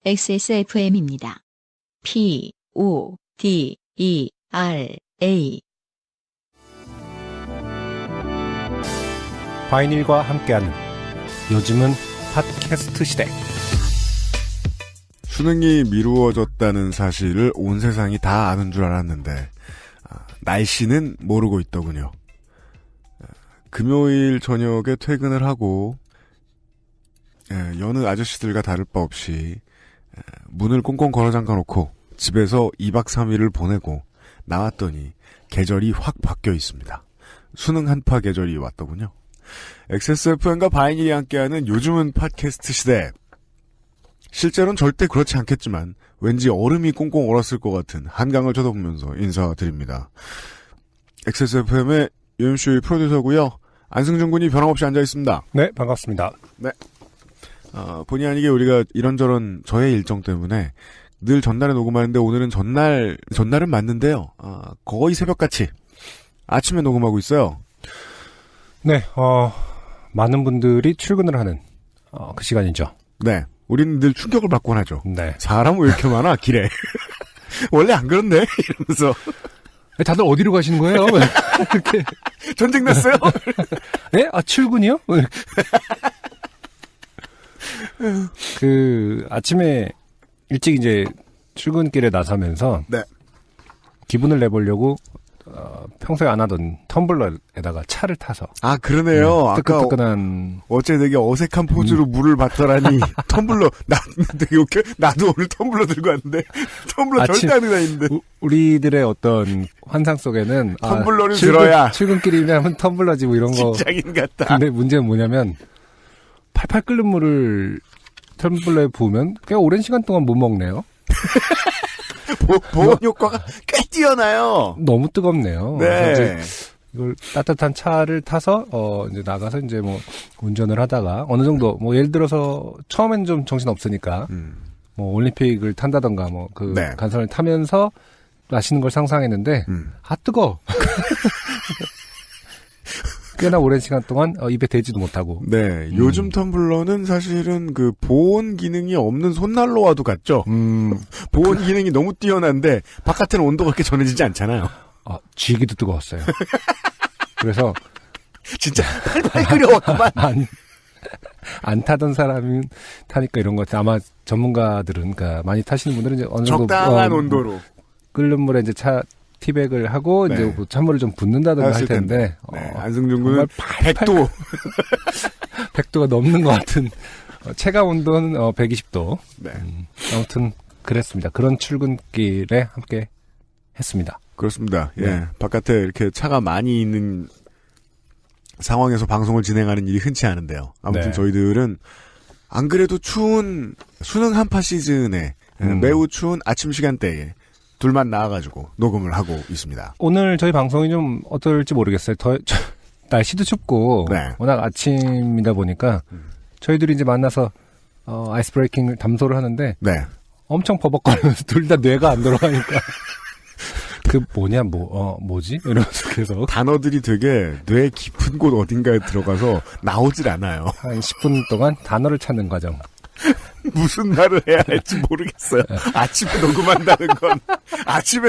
XSFM입니다. PODERA 바이닐과 함께하는 요즘은 팟캐스트 시대. 수능이 미루어졌다는 사실을 온 세상이 다 아는 줄 알았는데 날씨는 모르고 있더군요. 금요일 저녁에 퇴근을 하고 여느 아저씨들과 다를 바 없이 문을 꽁꽁 걸어 잠가놓고 집에서 2박 3일을 보내고 나왔더니 계절이 확 바뀌어 있습니다. 수능 한파 계절이 왔더군요. XSFM과 바이닐이 함께하는 요즘은 팟캐스트 시대. 실제로는 절대 그렇지 않겠지만 왠지 얼음이 꽁꽁 얼었을 것 같은 한강을 쳐다보면서 인사드립니다. XSFM의 UMC의 프로듀서고요. 안승준 군이 변함없이 앉아있습니다. 네, 반갑습니다. 네. 본의 아니게 우리가 이런저런 저의 일정 때문에 늘 전날에 녹음하는데 오늘은 전날은 맞는데요. 거의 새벽같이 아침에 녹음하고 있어요. 네, 많은 분들이 출근을 하는 그 시간이죠. 네. 우리는 늘 충격을 받곤 하죠. 네. 사람 왜 이렇게 많아, 길에. 원래 안 그런데? 이러면서. 다들 어디로 가시는 거예요? 이렇게. 전쟁 났어요? 네? 출근이요? 아침에 일찍 이제 출근길에 나서면서. 네. 기분을 내보려고, 평소에 안 하던 텀블러에다가 차를 타서. 아, 그러네요. 뜨끈뜨끈한. 어째 되게 어색한 포즈로 물을 받더라니. 텀블러, 되게 웃겨. 나도 오늘 텀블러 들고 왔는데. 텀블러 절대 안 다니는데. 우리들의 어떤 환상 속에는. 텀블러를 들어야. 출근길이면 텀블러지 뭐 이런 거. 직장인 같다. 근데 문제는 뭐냐면, 팔팔 끓는 물을 텀블러에 부으면 꽤 오랜 시간 동안 못 먹네요. 보온 효과가 꽤 뛰어나요. 너무 뜨겁네요. 네. 이걸 따뜻한 차를 타서 이제 나가서 이제 뭐 운전을 하다가 어느 정도 뭐 예를 들어서 처음엔 좀 정신 없으니까 뭐 올림픽을 탄다던가 뭐 네. 간선을 타면서 마시는 걸 상상했는데 뜨거. 꽤나 오랜 시간 동안 입에 대지도 못하고. 네, 요즘 텀블러는 사실은 그 보온 기능이 없는 손난로와도 같죠. 보온 기능이 너무 뛰어난데 바깥에는 온도가 그렇게 전해지지 않잖아요. 쥐기도 뜨거웠어요. 그래서 진짜 팔팔 끓여왔구만. 안 타던 사람이 타니까 이런 것 같아요. 아마 전문가들은, 그러니까 많이 타시는 분들은 이제 어느 정도 적당한 온도로 끓는 물에 이제 티백을 하고 네. 이제 찬물을 좀 붓는다든가 할 텐데. 네, 안승준 군은 100도. 100도가 넘는 것 같은 체감 온도는 120도. 네. 아무튼 그랬습니다. 그런 출근길에 함께 했습니다. 그렇습니다. 네. 예. 바깥에 이렇게 차가 많이 있는 상황에서 방송을 진행하는 일이 흔치 않은데요. 아무튼 네. 저희들은 안 그래도 추운 수능 한파 시즌에 매우 추운 아침 시간대에 둘만 나와가지고 녹음을 하고 있습니다. 오늘 저희 방송이 좀 어떨지 모르겠어요. 날씨도 춥고 네. 워낙 아침이다 보니까 저희들이 이제 만나서 아이스 브레이킹 담소를 하는데 네. 엄청 버벅거리면서 둘 다 뇌가 안 돌아가니까 뭐지? 이러면서 계속 단어들이 되게 뇌 깊은 곳 어딘가에 들어가서 나오질 않아요. 한 10분 동안 단어를 찾는 과정. 무슨 말을 해야 할지 모르겠어요. 아침에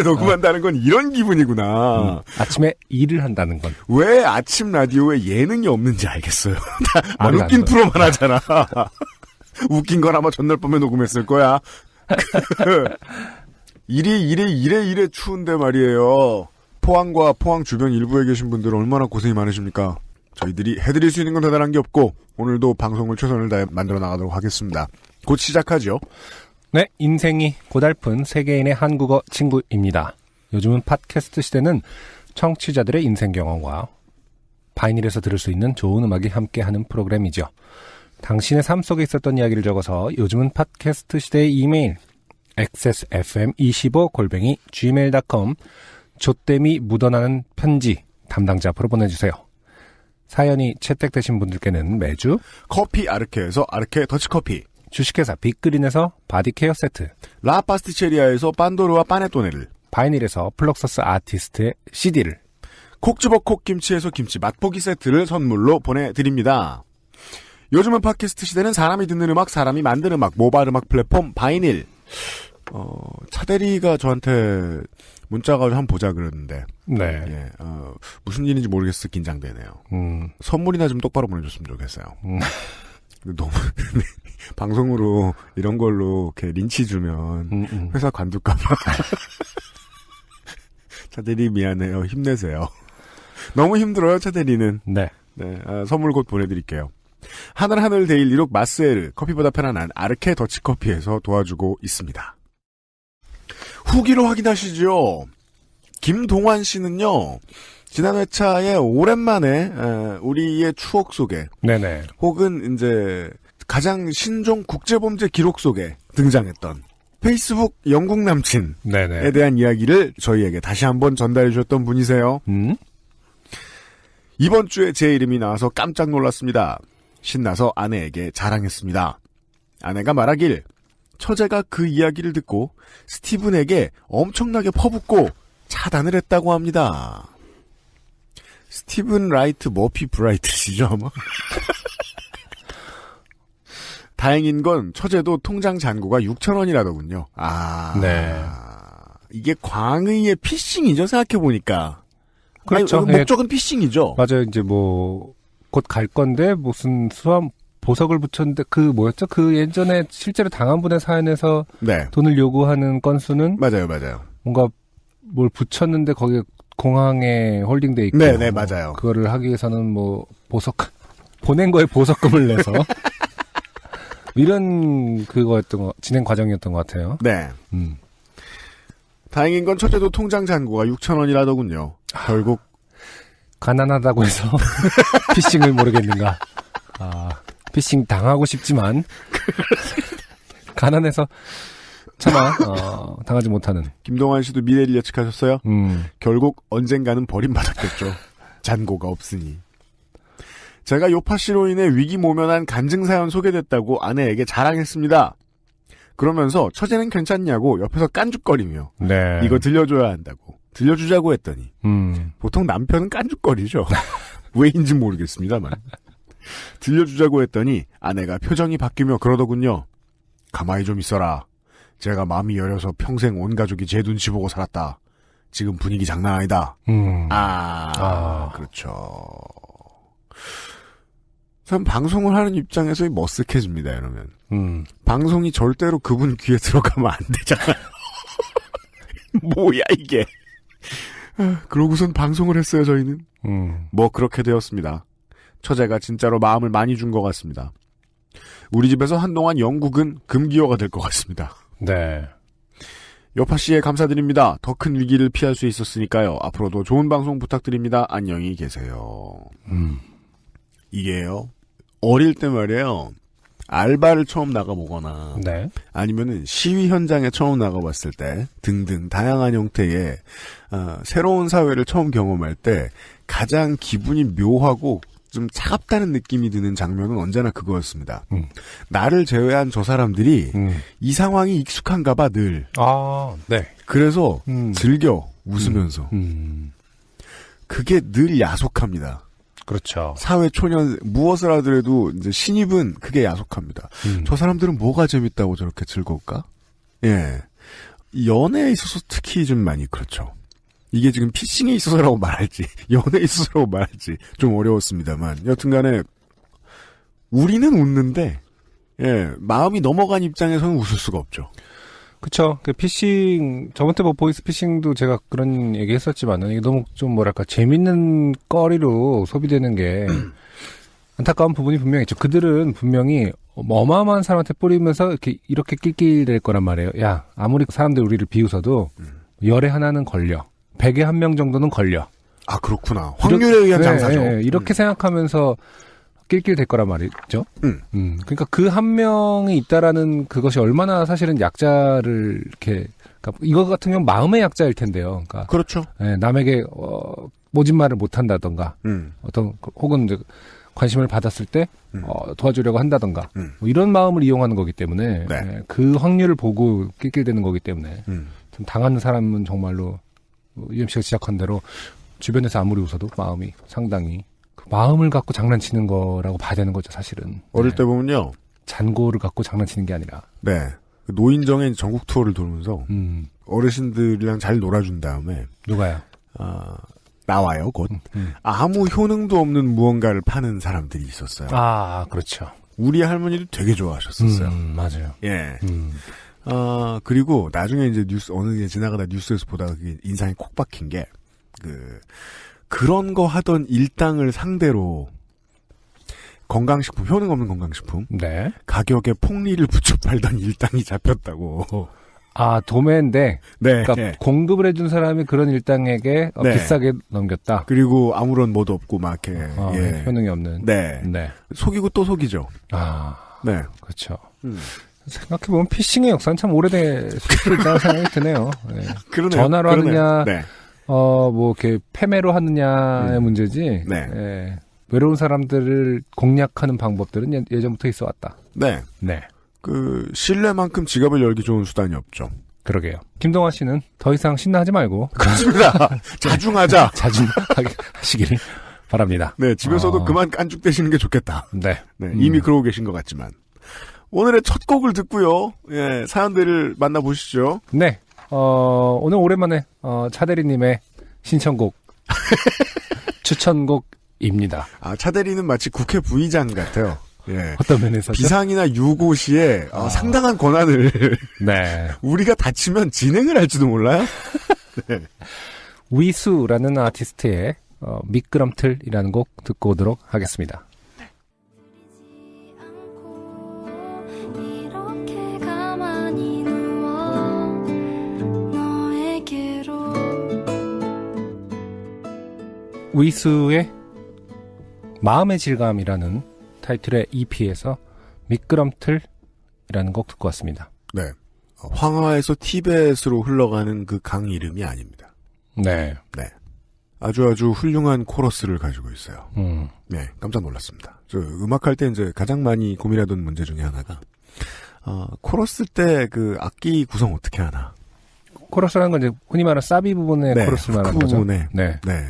녹음한다는 건 이런 기분이구나. 아침에 일을 한다는 건. 왜 아침 라디오에 예능이 없는지 알겠어요. 안 웃긴 프로만 하잖아. 웃긴 건 아마 전날 밤에 녹음했을 거야. 이래 추운데 말이에요. 포항과 포항 주변 일부에 계신 분들은 얼마나 고생이 많으십니까? 저희들이 해드릴 수 있는 건 대단한 게 없고 오늘도 방송을 최선을 다해 만들어 나가도록 하겠습니다. 곧 시작하죠. 네, 인생이 고달픈 세계인의 한국어 친구입니다. 요즘은 팟캐스트 시대는 청취자들의 인생 경험과 바이닐에서 들을 수 있는 좋은 음악이 함께하는 프로그램이죠. 당신의 삶 속에 있었던 이야기를 적어서 요즘은 팟캐스트 시대의 이메일 xsfm25@gmail.com 조땜이 묻어나는 편지 담당자 앞으로 보내주세요. 사연이 채택되신 분들께는 매주 커피 아르케에서 아르케 더치커피, 주식회사 빅그린에서 바디케어 세트, 라파스티체리아에서 빤도르와 파네토네를, 바이닐에서 플럭서스 아티스트의 CD를, 콕 집어 콕 김치에서 김치 맛보기 세트를 선물로 보내드립니다. 요즘은 팟캐스트 시대는 사람이 듣는 음악, 사람이 만드는 음악, 모바일 음악 플랫폼 바이닐. 차대리가 저한테 문자가 한번 보자 그러는데. 네. 예, 무슨 일인지 모르겠어 긴장되네요. 선물이나 좀 똑바로 보내줬으면 좋겠어요. 근데 너무 방송으로 이런 걸로 이렇게 린치 주면 회사 관둘까봐. 차대리 미안해요. 힘내세요. 너무 힘들어요, 차대리는. 네. 네, 선물 곧 보내드릴게요. 하늘 데일리룩 마스에르 커피보다 편안한 아르케 더치커피에서 도와주고 있습니다. 후기로 확인하시죠. 김동환 씨는요. 지난 회차에 오랜만에 우리의 추억 속에 네네. 혹은 이제 가장 신종 국제범죄 기록 속에 등장했던 페이스북 영국 남친에 네네. 대한 이야기를 저희에게 다시 한번 전달해 주셨던 분이세요. 이번 주에 제 이름이 나와서 깜짝 놀랐습니다. 신나서 아내에게 자랑했습니다. 아내가 말하길 처제가 그 이야기를 듣고 스티븐에게 엄청나게 퍼붓고 차단을 했다고 합니다. 스티븐 라이트 머피 브라이트시죠 아마? 다행인 건 처제도 통장 잔고가 6,000원이라더군요. 네. 이게 광의의 피싱이죠 생각해보니까. 그렇죠. 아니, 목적은 피싱이죠. 맞아요. 이제 뭐 곧 갈 건데 무슨 수험 보석을 붙였는데 그 뭐였죠? 그 예전에 실제로 당한 분의 사연에서 네. 돈을 요구하는 건수는 맞아요. 뭔가 뭘 붙였는데 거기에 공항에 홀딩돼 있고 네, 맞아요. 그거를 하기 위해서는 뭐 보석 보낸 거에 보석금을 내서 이런 진행 과정이었던 것 같아요. 네. 다행인 건 첫째도 통장 잔고가 6,000원이라더군요. 결국 가난하다고 해서 피싱을 모르겠는가. 피싱 당하고 싶지만 가난해서 차마 당하지 못하는. 김동환 씨도 미래를 예측하셨어요? 결국 언젠가는 버림받았겠죠. 잔고가 없으니. 제가 요파 씨로 인해 위기 모면한 간증 사연 소개됐다고 아내에게 자랑했습니다. 그러면서 처제는 괜찮냐고 옆에서 깐죽거리며 네. 이거 들려줘야 한다고 들려주자고 했더니 보통 남편은 깐죽거리죠. 왜인지 모르겠습니다만 들려주자고 했더니 아내가 표정이 바뀌며 그러더군요. 가만히 좀 있어라. 제가 마음이 여려서 평생 온 가족이 제 눈치 보고 살았다. 지금 분위기 장난 아니다. 그렇죠. 참 방송을 하는 입장에서 머쓱해집니다. 이러면 방송이 절대로 그분 귀에 들어가면 안 되잖아요. 뭐야 이게. 그러고선 방송을 했어요. 저희는. 뭐 그렇게 되었습니다. 처제가 진짜로 마음을 많이 준 것 같습니다. 우리 집에서 한동안 영국은 금기어가 될 것 같습니다. 네. 여파 씨에 감사드립니다. 더 큰 위기를 피할 수 있었으니까요. 앞으로도 좋은 방송 부탁드립니다. 안녕히 계세요. 이게요. 어릴 때 말이에요. 알바를 처음 나가보거나 네. 아니면은 시위 현장에 처음 나가봤을 때 등등 다양한 형태의 새로운 사회를 처음 경험할 때 가장 기분이 묘하고 좀 차갑다는 느낌이 드는 장면은 언제나 그거였습니다. 나를 제외한 저 사람들이 이 상황이 익숙한가 봐 늘. 네. 그래서 즐겨 웃으면서. 그게 늘 야속합니다. 그렇죠. 사회 초년 무엇을 하더라도 이제 신입은 그게 야속합니다. 저 사람들은 뭐가 재밌다고 저렇게 즐거울까? 예. 연애에 있어서 특히 좀 많이 그렇죠. 이게 지금 피싱에 있어서라고 말할지 연애에 있어서라고 말할지 좀 어려웠습니다만 여튼간에 우리는 웃는데 예 마음이 넘어간 입장에서는 웃을 수가 없죠. 그쵸. 그 피싱, 저번 때 뭐 보이스 피싱도 제가 그런 얘기 했었지만은, 이게 너무 좀 뭐랄까, 재밌는 거리로 소비되는 게 안타까운 부분이 분명히 있죠. 그들은 분명히 어마어마한 사람한테 뿌리면서 이렇게 낄낄댈 거란 말이에요. 야, 아무리 사람들 우리를 비웃어도 열에 하나는 걸려. 100에 1명 정도는 걸려. 아, 그렇구나. 확률에 의한 장사죠. 네, 이렇게 생각하면서 낄낄 될 거란 말이죠. 그러니까 그 한 명이 있다라는 그것이 얼마나 사실은 약자를 이렇게, 그러니까 이거 같은 경우는 마음의 약자일 텐데요. 그러니까 그렇죠. 네, 남에게 모진 말을 못 한다던가, 어떤 혹은 이제 관심을 받았을 때 도와주려고 한다던가, 뭐 이런 마음을 이용하는 거기 때문에 네. 네, 그 확률을 보고 낄낄대는 거기 때문에 좀 당하는 사람은 정말로 UMC가 지적한 대로 주변에서 아무리 웃어도 마음이 상당히 그 마음을 갖고 장난치는 거라고 봐야 되는 거죠, 사실은. 어릴 네. 때 보면요. 잔고를 갖고 장난치는 게 아니라. 네. 노인정의 전국 투어를 돌면서 어르신들이랑 잘 놀아준 다음에 누가요? 나와요, 곧. 아무 효능도 없는 무언가를 파는 사람들이 있었어요. 아, 그렇죠. 우리 할머니도 되게 좋아하셨었어요. 맞아요. 예. 그리고 나중에 이제 어느 게 지나가다 뉴스에서 보다가 그게 인상이 콕 박힌 게, 그런 거 하던 일당을 상대로 건강식품, 효능 없는 건강식품. 네. 가격에 폭리를 붙여 팔던 일당이 잡혔다고. 아, 도매인데. 네. 그러니까 네. 공급을 해준 사람이 그런 일당에게 네. 비싸게 넘겼다. 그리고 아무런 뭐도 없고 막 이렇게. 예. 효능이 없는. 네. 네. 속이고 또 속이죠. 아. 네. 그렇죠. 생각해보면 피싱의 역사는 참 오래될 수 있다는 생각이 드네요. 네. 그러네요. 전화로 하느냐, 네. 뭐, 이렇게 패매로 하느냐의 문제지. 네. 예. 외로운 사람들을 공략하는 방법들은 예전부터 있어 왔다. 네. 네. 신뢰만큼 지갑을 열기 좋은 수단이 없죠. 그러게요. 김동완 씨는 더 이상 신나하지 말고. 그렇습니다. 자중하자. 자중하게 하시기를 바랍니다. 네, 집에서도 그만 깐죽대시는 게 좋겠다. 네. 네, 이미 그러고 계신 것 같지만. 오늘의 첫 곡을 듣고요. 예, 사연들을 만나보시죠. 네. 오늘 오랜만에, 차대리님의 신청곡, 추천곡입니다. 차대리는 마치 국회 부의장 같아요. 예. 어떤 면에서죠? 비상이나 유고 시에 상당한 권한을 네. 우리가 다치면 진행을 할지도 몰라요. 네. 위수라는 아티스트의 미끄럼틀이라는 곡 듣고 오도록 하겠습니다. 위수의 마음의 질감이라는 타이틀의 EP에서 미끄럼틀이라는 곡 듣고 왔습니다. 네. 황하에서 티벳으로 흘러가는 그 강 이름이 아닙니다. 네. 네. 아주 훌륭한 코러스를 가지고 있어요. 네. 깜짝 놀랐습니다. 저 음악할 때 이제 가장 많이 고민하던 문제 중에 하나가, 코러스 때 그 악기 구성 어떻게 하나. 코러스라는 건 이제 흔히 말하는 사비 부분의 네, 코러스를 말하는 거죠. 부분에. 네. 네.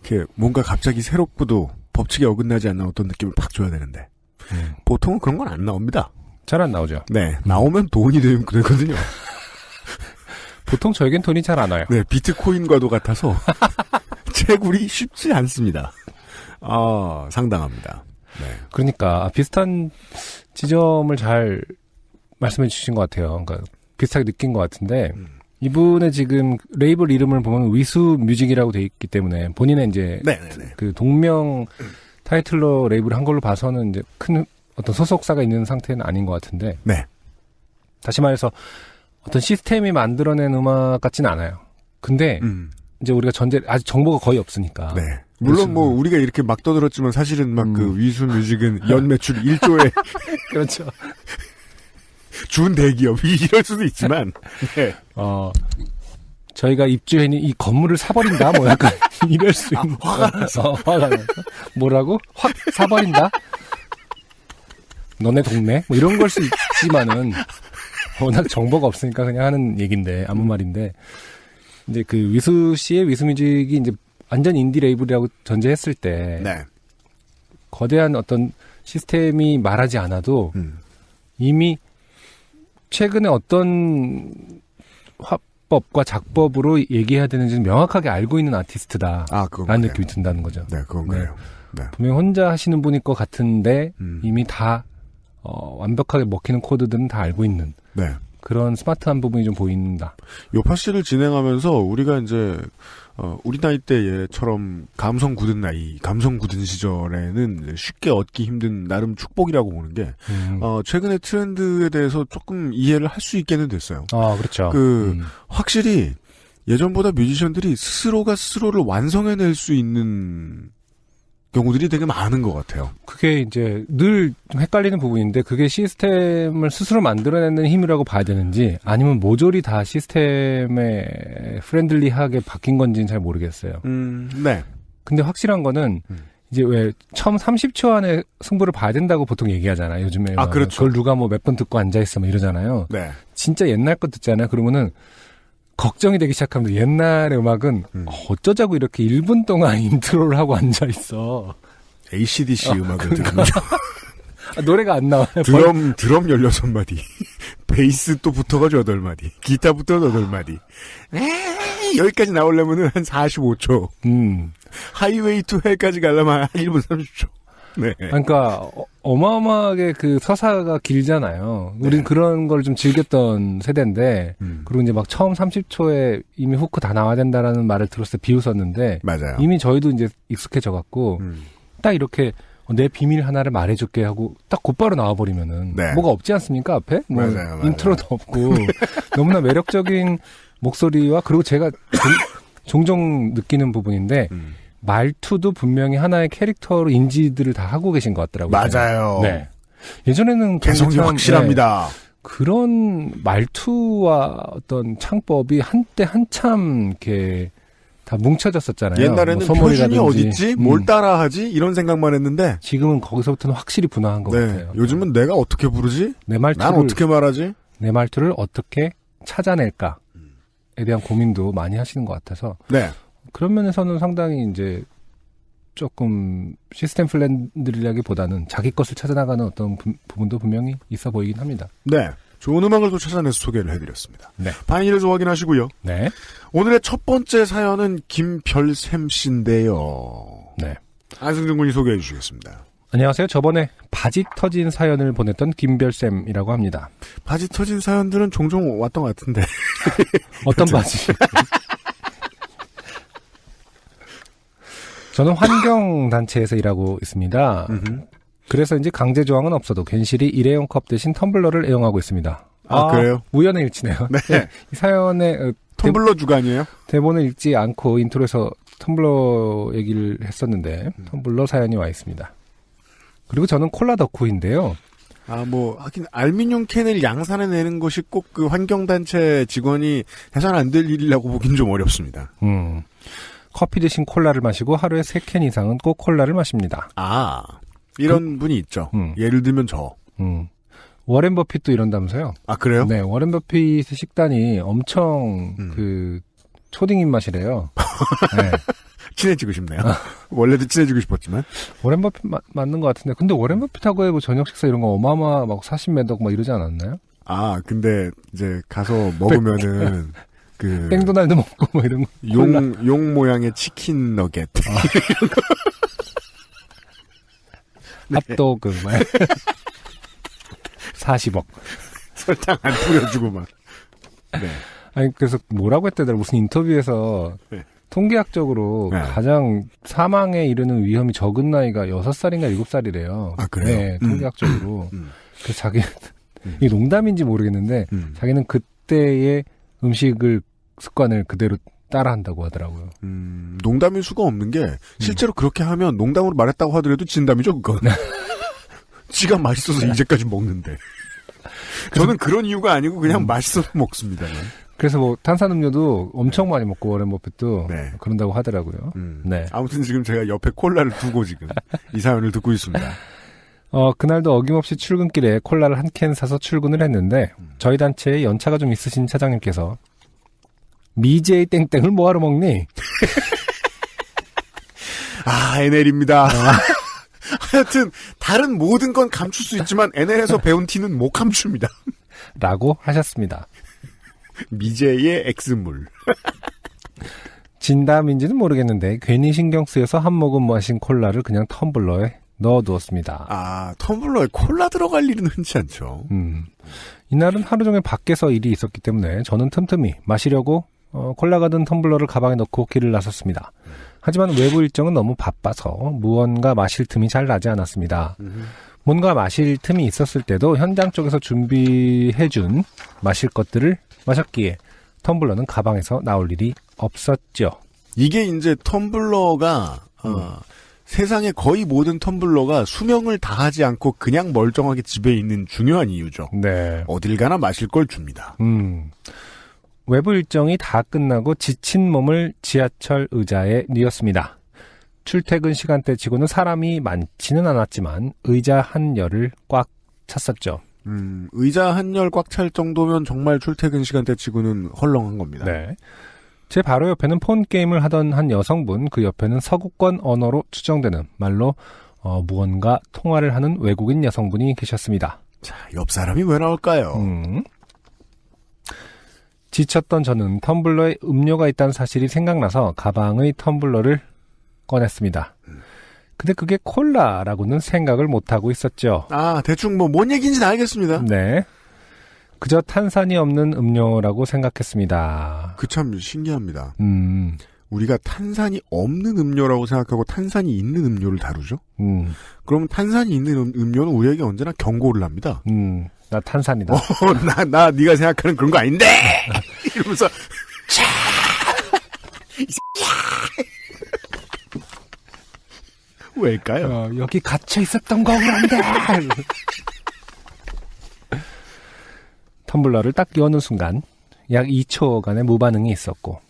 이렇게 뭔가 갑자기 새롭고도 법칙에 어긋나지 않는 어떤 느낌을 팍 줘야 되는데 보통은 그런 건 안 나옵니다. 잘 안 나오죠. 네, 나오면 돈이 되거든요. 보통 저에겐 돈이 잘 안 와요. 네, 비트코인과도 같아서 채굴이 쉽지 않습니다. 상당합니다. 네. 그러니까 비슷한 지점을 잘 말씀해 주신 것 같아요. 그러니까 비슷하게 느낀 것 같은데 이분의 지금 레이블 이름을 보면 위수 뮤직이라고 돼 있기 때문에 본인의 이제 그 동명 타이틀로 레이블을 한 걸로 봐서는 이제 큰 어떤 소속사가 있는 상태는 아닌 것 같은데. 네. 다시 말해서 어떤 시스템이 만들어낸 음악 같지는 않아요. 근데 이제 우리가 아직 정보가 거의 없으니까. 네. 물론 뭐 우리가 이렇게 막 떠들었지만 사실은 막 그 위수 뮤직은 연 매출 1조에 그렇죠. 준 대기업이 이럴 수도 있지만. 네. 저희가 입주해니 이 건물을 사버린다 뭐 약간 이럴 수 있는. 화가 나서. 화가 나서. 뭐라고? 확 사버린다? 너네 동네? 뭐 이런 걸 수 있지만은 워낙 정보가 없으니까 그냥 하는 얘기인데 아무 말인데 이제 그 위수 씨의 위수뮤직이 이제 완전 인디 레이블이라고 전제했을 때 거대한 어떤 시스템이 말하지 않아도 이미 최근에 어떤 화법과 작법으로 얘기해야 되는지는 명확하게 알고 있는 아티스트다. 라는 느낌이 든다는 거죠. 네, 그건 그래요. 네. 분명히 혼자 하시는 분일 것 같은데 이미 다 완벽하게 먹히는 코드들은 다 알고 있는 그런 스마트한 부분이 좀 보인다. 요파 씨를 진행하면서 우리가 이제 우리 나이 때처럼 감성 굳은 시절에는 쉽게 얻기 힘든 나름 축복이라고 보는 게 최근의 트렌드에 대해서 조금 이해를 할 수 있게는 됐어요. 그렇죠. 확실히 예전보다 뮤지션들이 스스로가 스스로를 완성해낼 수 있는 경우들이 되게 많은 것 같아요. 그게 이제 늘 좀 헷갈리는 부분인데 그게 시스템을 스스로 만들어내는 힘이라고 봐야 되는지 아니면 모조리 다 시스템에 프렌들리하게 바뀐 건지는 잘 모르겠어요. 네. 근데 확실한 거는 이제 왜 처음 30초 안에 승부를 봐야 된다고 보통 얘기하잖아요. 요즘에. 그렇죠. 그걸 누가 뭐 몇 번 듣고 앉아있어 뭐 이러잖아요. 네. 진짜 옛날 거 듣잖아요. 그러면은 걱정이 되기 시작하면 옛날의 음악은 어쩌자고 이렇게 1분 동안 인트로를 하고 앉아있어. AC/DC 음악을 들으면서 노래가 안 나와요. 드럼 16마디, 베이스 또 붙어가지고 8마디, 기타부터 8마디. 여기까지 나오려면은 한 45초. 하이웨이 투 헬까지 가려면 한 1분 30초. 네. 그러니까 어마어마하게 그 서사가 길잖아요. 우린 네. 그런 걸 좀 즐겼던 세대인데 그리고 이제 막 처음 30초에 이미 후크 다 나와야 된다라는 말을 들었을 때 비웃었는데 맞아요. 이미 저희도 이제 익숙해져 갖고 딱 이렇게 내 비밀 하나를 말해줄게 하고 딱 곧바로 나와버리면은 네. 뭐가 없지 않습니까 앞에? 뭐 맞아요. 인트로도 없고 너무나 매력적인 목소리와 그리고 제가 종종 느끼는 부분인데 말투도 분명히 하나의 캐릭터로 인지들을 다 하고 계신 것 같더라고요. 맞아요. 네. 예전에는 개성이 참, 확실합니다. 네, 그런 말투와 어떤 창법이 한때 한참 이렇게 다 뭉쳐졌었잖아요. 옛날에는 뭐 표준이 소몰이라든지. 어딨지? 뭘 따라하지? 이런 생각만 했는데 지금은 거기서부터는 확실히 분화한 것 네. 같아요. 요즘은 내가 어떻게 부르지? 내 난 어떻게 말하지? 내 말투를 어떻게 찾아낼까에 대한 고민도 많이 하시는 것 같아서 네. 그런 면에서는 상당히 이제 조금 시스템 플랜들이라기보다는 자기 것을 찾아나가는 어떤 부분도 분명히 있어 보이긴 합니다. 네. 좋은 음악을 또 찾아내서 소개를 해드렸습니다. 네. 바이닐에서 확인하시고요. 네. 오늘의 첫 번째 사연은 김별샘 씨인데요. 네. 안승준 군이 소개해 주시겠습니다. 안녕하세요. 저번에 바지 터진 사연을 보냈던 김별쌤이라고 합니다. 바지 터진 사연들은 종종 왔던 것 같은데. 어떤 바지? 저는 환경단체에서 일하고 있습니다. 그래서 이제 강제조항은 없어도 괜시리 일회용 컵 대신 텀블러를 애용하고 있습니다. 그래요? 우연의 일치네요. 네. 이 사연의 텀블러 주간이에요? 대본을 읽지 않고 인트로에서 텀블러 얘기를 했었는데 텀블러 사연이 와 있습니다. 그리고 저는 콜라 덕후인데요. 하긴, 알미늄 캔을 양산해 내는 것이 꼭 그 환경단체 직원이 해서는 안 될 일이라고 보긴 좀 어렵습니다. 커피 대신 콜라를 마시고 하루에 3캔 이상은 꼭 콜라를 마십니다. 이런 분이 있죠. 예를 들면 저. 워렌 버핏도 이런다면서요? 그래요? 네, 워렌 버핏의 식단이 엄청 초딩 입맛이래요. 네. 친해지고 싶네요. 원래도 친해지고 싶었지만. 워렌 버핏 맞는 것 같은데, 근데 워렌 버핏하고의 뭐 저녁 식사 이런 거 어마어마 막 40매덕 막 이러지 않았나요? 근데 이제 가서 먹으면은 맥도날드 먹고 뭐 이런 거. 용 모양의 치킨 너겟. 네. 핫도그, 40억. 설탕 안 뿌려주고 막. 네. 아니, 그래서 뭐라고 했대더라. 무슨 인터뷰에서 네. 통계학적으로 가장 사망에 이르는 위험이 적은 나이가 6살인가 7살이래요. 그래요? 네, 통계학적으로. 그래서 자기는, 이게 농담인지 모르겠는데, 자기는 그때의 음식을, 습관을 그대로 따라한다고 하더라고요. 농담일 수가 없는 게, 실제로 그렇게 하면 농담으로 말했다고 하더라도 진담이죠, 그건. 지가 맛있어서 이제까지 먹는데. 저는 그런 이유가 아니고 그냥 맛있어서 먹습니다. 그래서 뭐 탄산음료도 엄청 많이 먹고 워렌 버핏도 네. 그런다고 하더라고요. 네. 아무튼 지금 제가 옆에 콜라를 두고 지금 이 사연을 듣고 있습니다. 그날도 어김없이 출근길에 콜라를 한 캔 사서 출근을 했는데 저희 단체에 연차가 좀 있으신 차장님께서 미제이 땡땡을 뭐하러 먹니? NL입니다. 하여튼 다른 모든 건 감출 수 있지만 NL에서 배운 티는 못 감춥니다. 라고 하셨습니다. 미제의 X물. 진담인지는 모르겠는데 괜히 신경 쓰여서 한 모금 마신 콜라를 그냥 텀블러에 넣어두었습니다. 텀블러에 콜라 들어갈 일은 흔치 않죠. 이날은 하루 종일 밖에서 일이 있었기 때문에 저는 틈틈이 마시려고 콜라가 든 텀블러를 가방에 넣고 길을 나섰습니다. 하지만 외부 일정은 너무 바빠서 무언가 마실 틈이 잘 나지 않았습니다. 뭔가 마실 틈이 있었을 때도 현장 쪽에서 준비해준 마실 것들을 마셨기에 텀블러는 가방에서 나올 일이 없었죠. 이게 이제 텀블러가 세상의 거의 모든 텀블러가 수명을 다하지 않고 그냥 멀쩡하게 집에 있는 중요한 이유죠. 네. 어딜 가나 마실 걸 줍니다. 외부 일정이 다 끝나고 지친 몸을 지하철 의자에 뉘었습니다. 출퇴근 시간대 치고는 사람이 많지는 않았지만 의자 한 열을 꽉 찼었죠. 의자 한 열 꽉 찰 정도면 정말 출퇴근 시간대 치고는 헐렁한 겁니다. 네. 제 바로 옆에는 폰 게임을 하던 한 여성분, 그 옆에는 서구권 언어로 추정되는 말로 무언가 통화를 하는 외국인 여성분이 계셨습니다. 자, 옆 사람이 왜 나올까요? 지쳤던 저는 텀블러에 음료가 있다는 사실이 생각나서 가방의 텀블러를 꺼냈습니다. 근데 그게 콜라라고는 생각을 못하고 있었죠. 아, 대충 뭔 얘기인지는 알겠습니다. 네. 그저 탄산이 없는 음료라고 생각했습니다. 그 참 신기합니다. 우리가 탄산이 없는 음료라고 생각하고 탄산이 있는 음료를 다루죠? 그러면 탄산이 있는 음료는 우리에게 언제나 경고를 합니다. 나 탄산이다. 네가 생각하는 그런 거 아닌데! 이러면서, 차! 왜일까요? 여기 갇혀 있었던 거 억울한데! 텀블러를 딱 여는 순간 약 2초간의 무반응이 있었고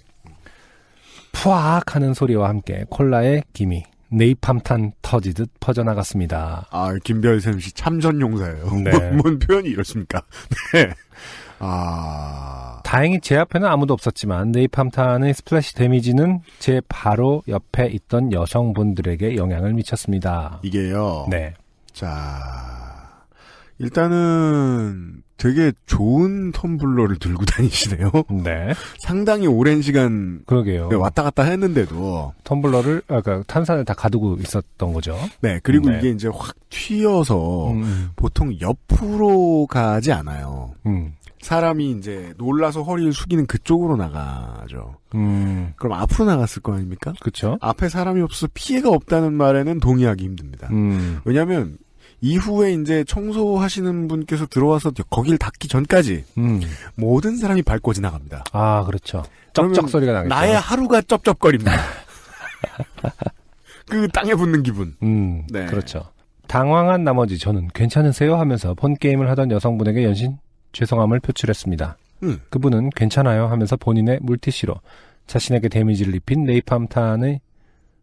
푸악 하는 소리와 함께 콜라의 김이 네이팜탄 터지듯 퍼져나갔습니다. 아, 김별샘 씨 참전용사예요. 네. 뭔 표현이 이렇습니까? 네. 다행히 제 앞에는 아무도 없었지만 네이팜탄의 스플래시 데미지는 제 바로 옆에 있던 여성분들에게 영향을 미쳤습니다. 이게요. 네. 자, 일단은 되게 좋은 텀블러를 들고 다니시네요. 네. 상당히 오랜 시간 그러게요. 왔다 갔다 했는데도 텀블러를 그러니까 탄산을 다 가두고 있었던 거죠. 네. 그리고 네. 이게 이제 확 튀어서 보통 옆으로 가지 않아요. 사람이 이제 놀라서 허리를 숙이는 그쪽으로 나가죠. 그럼 앞으로 나갔을 거 아닙니까? 그렇죠. 앞에 사람이 없어서 피해가 없다는 말에는 동의하기 힘듭니다. 왜냐하면 이후에 이제 청소하시는 분께서 들어와서 거길 닫기 전까지 모든 사람이 밟고 지나갑니다. 아, 그렇죠. 쩍쩍 소리가 나겠죠. 나의 하루가 쩝쩝거립니다. 그 땅에 붙는 기분. 네. 그렇죠. 당황한 나머지 저는 괜찮으세요 하면서 폰 게임을 하던 여성분에게 연신 죄송함을 표출했습니다. 그분은 괜찮아요 하면서 본인의 물티슈로 자신에게 데미지를 입힌 네이팜탄의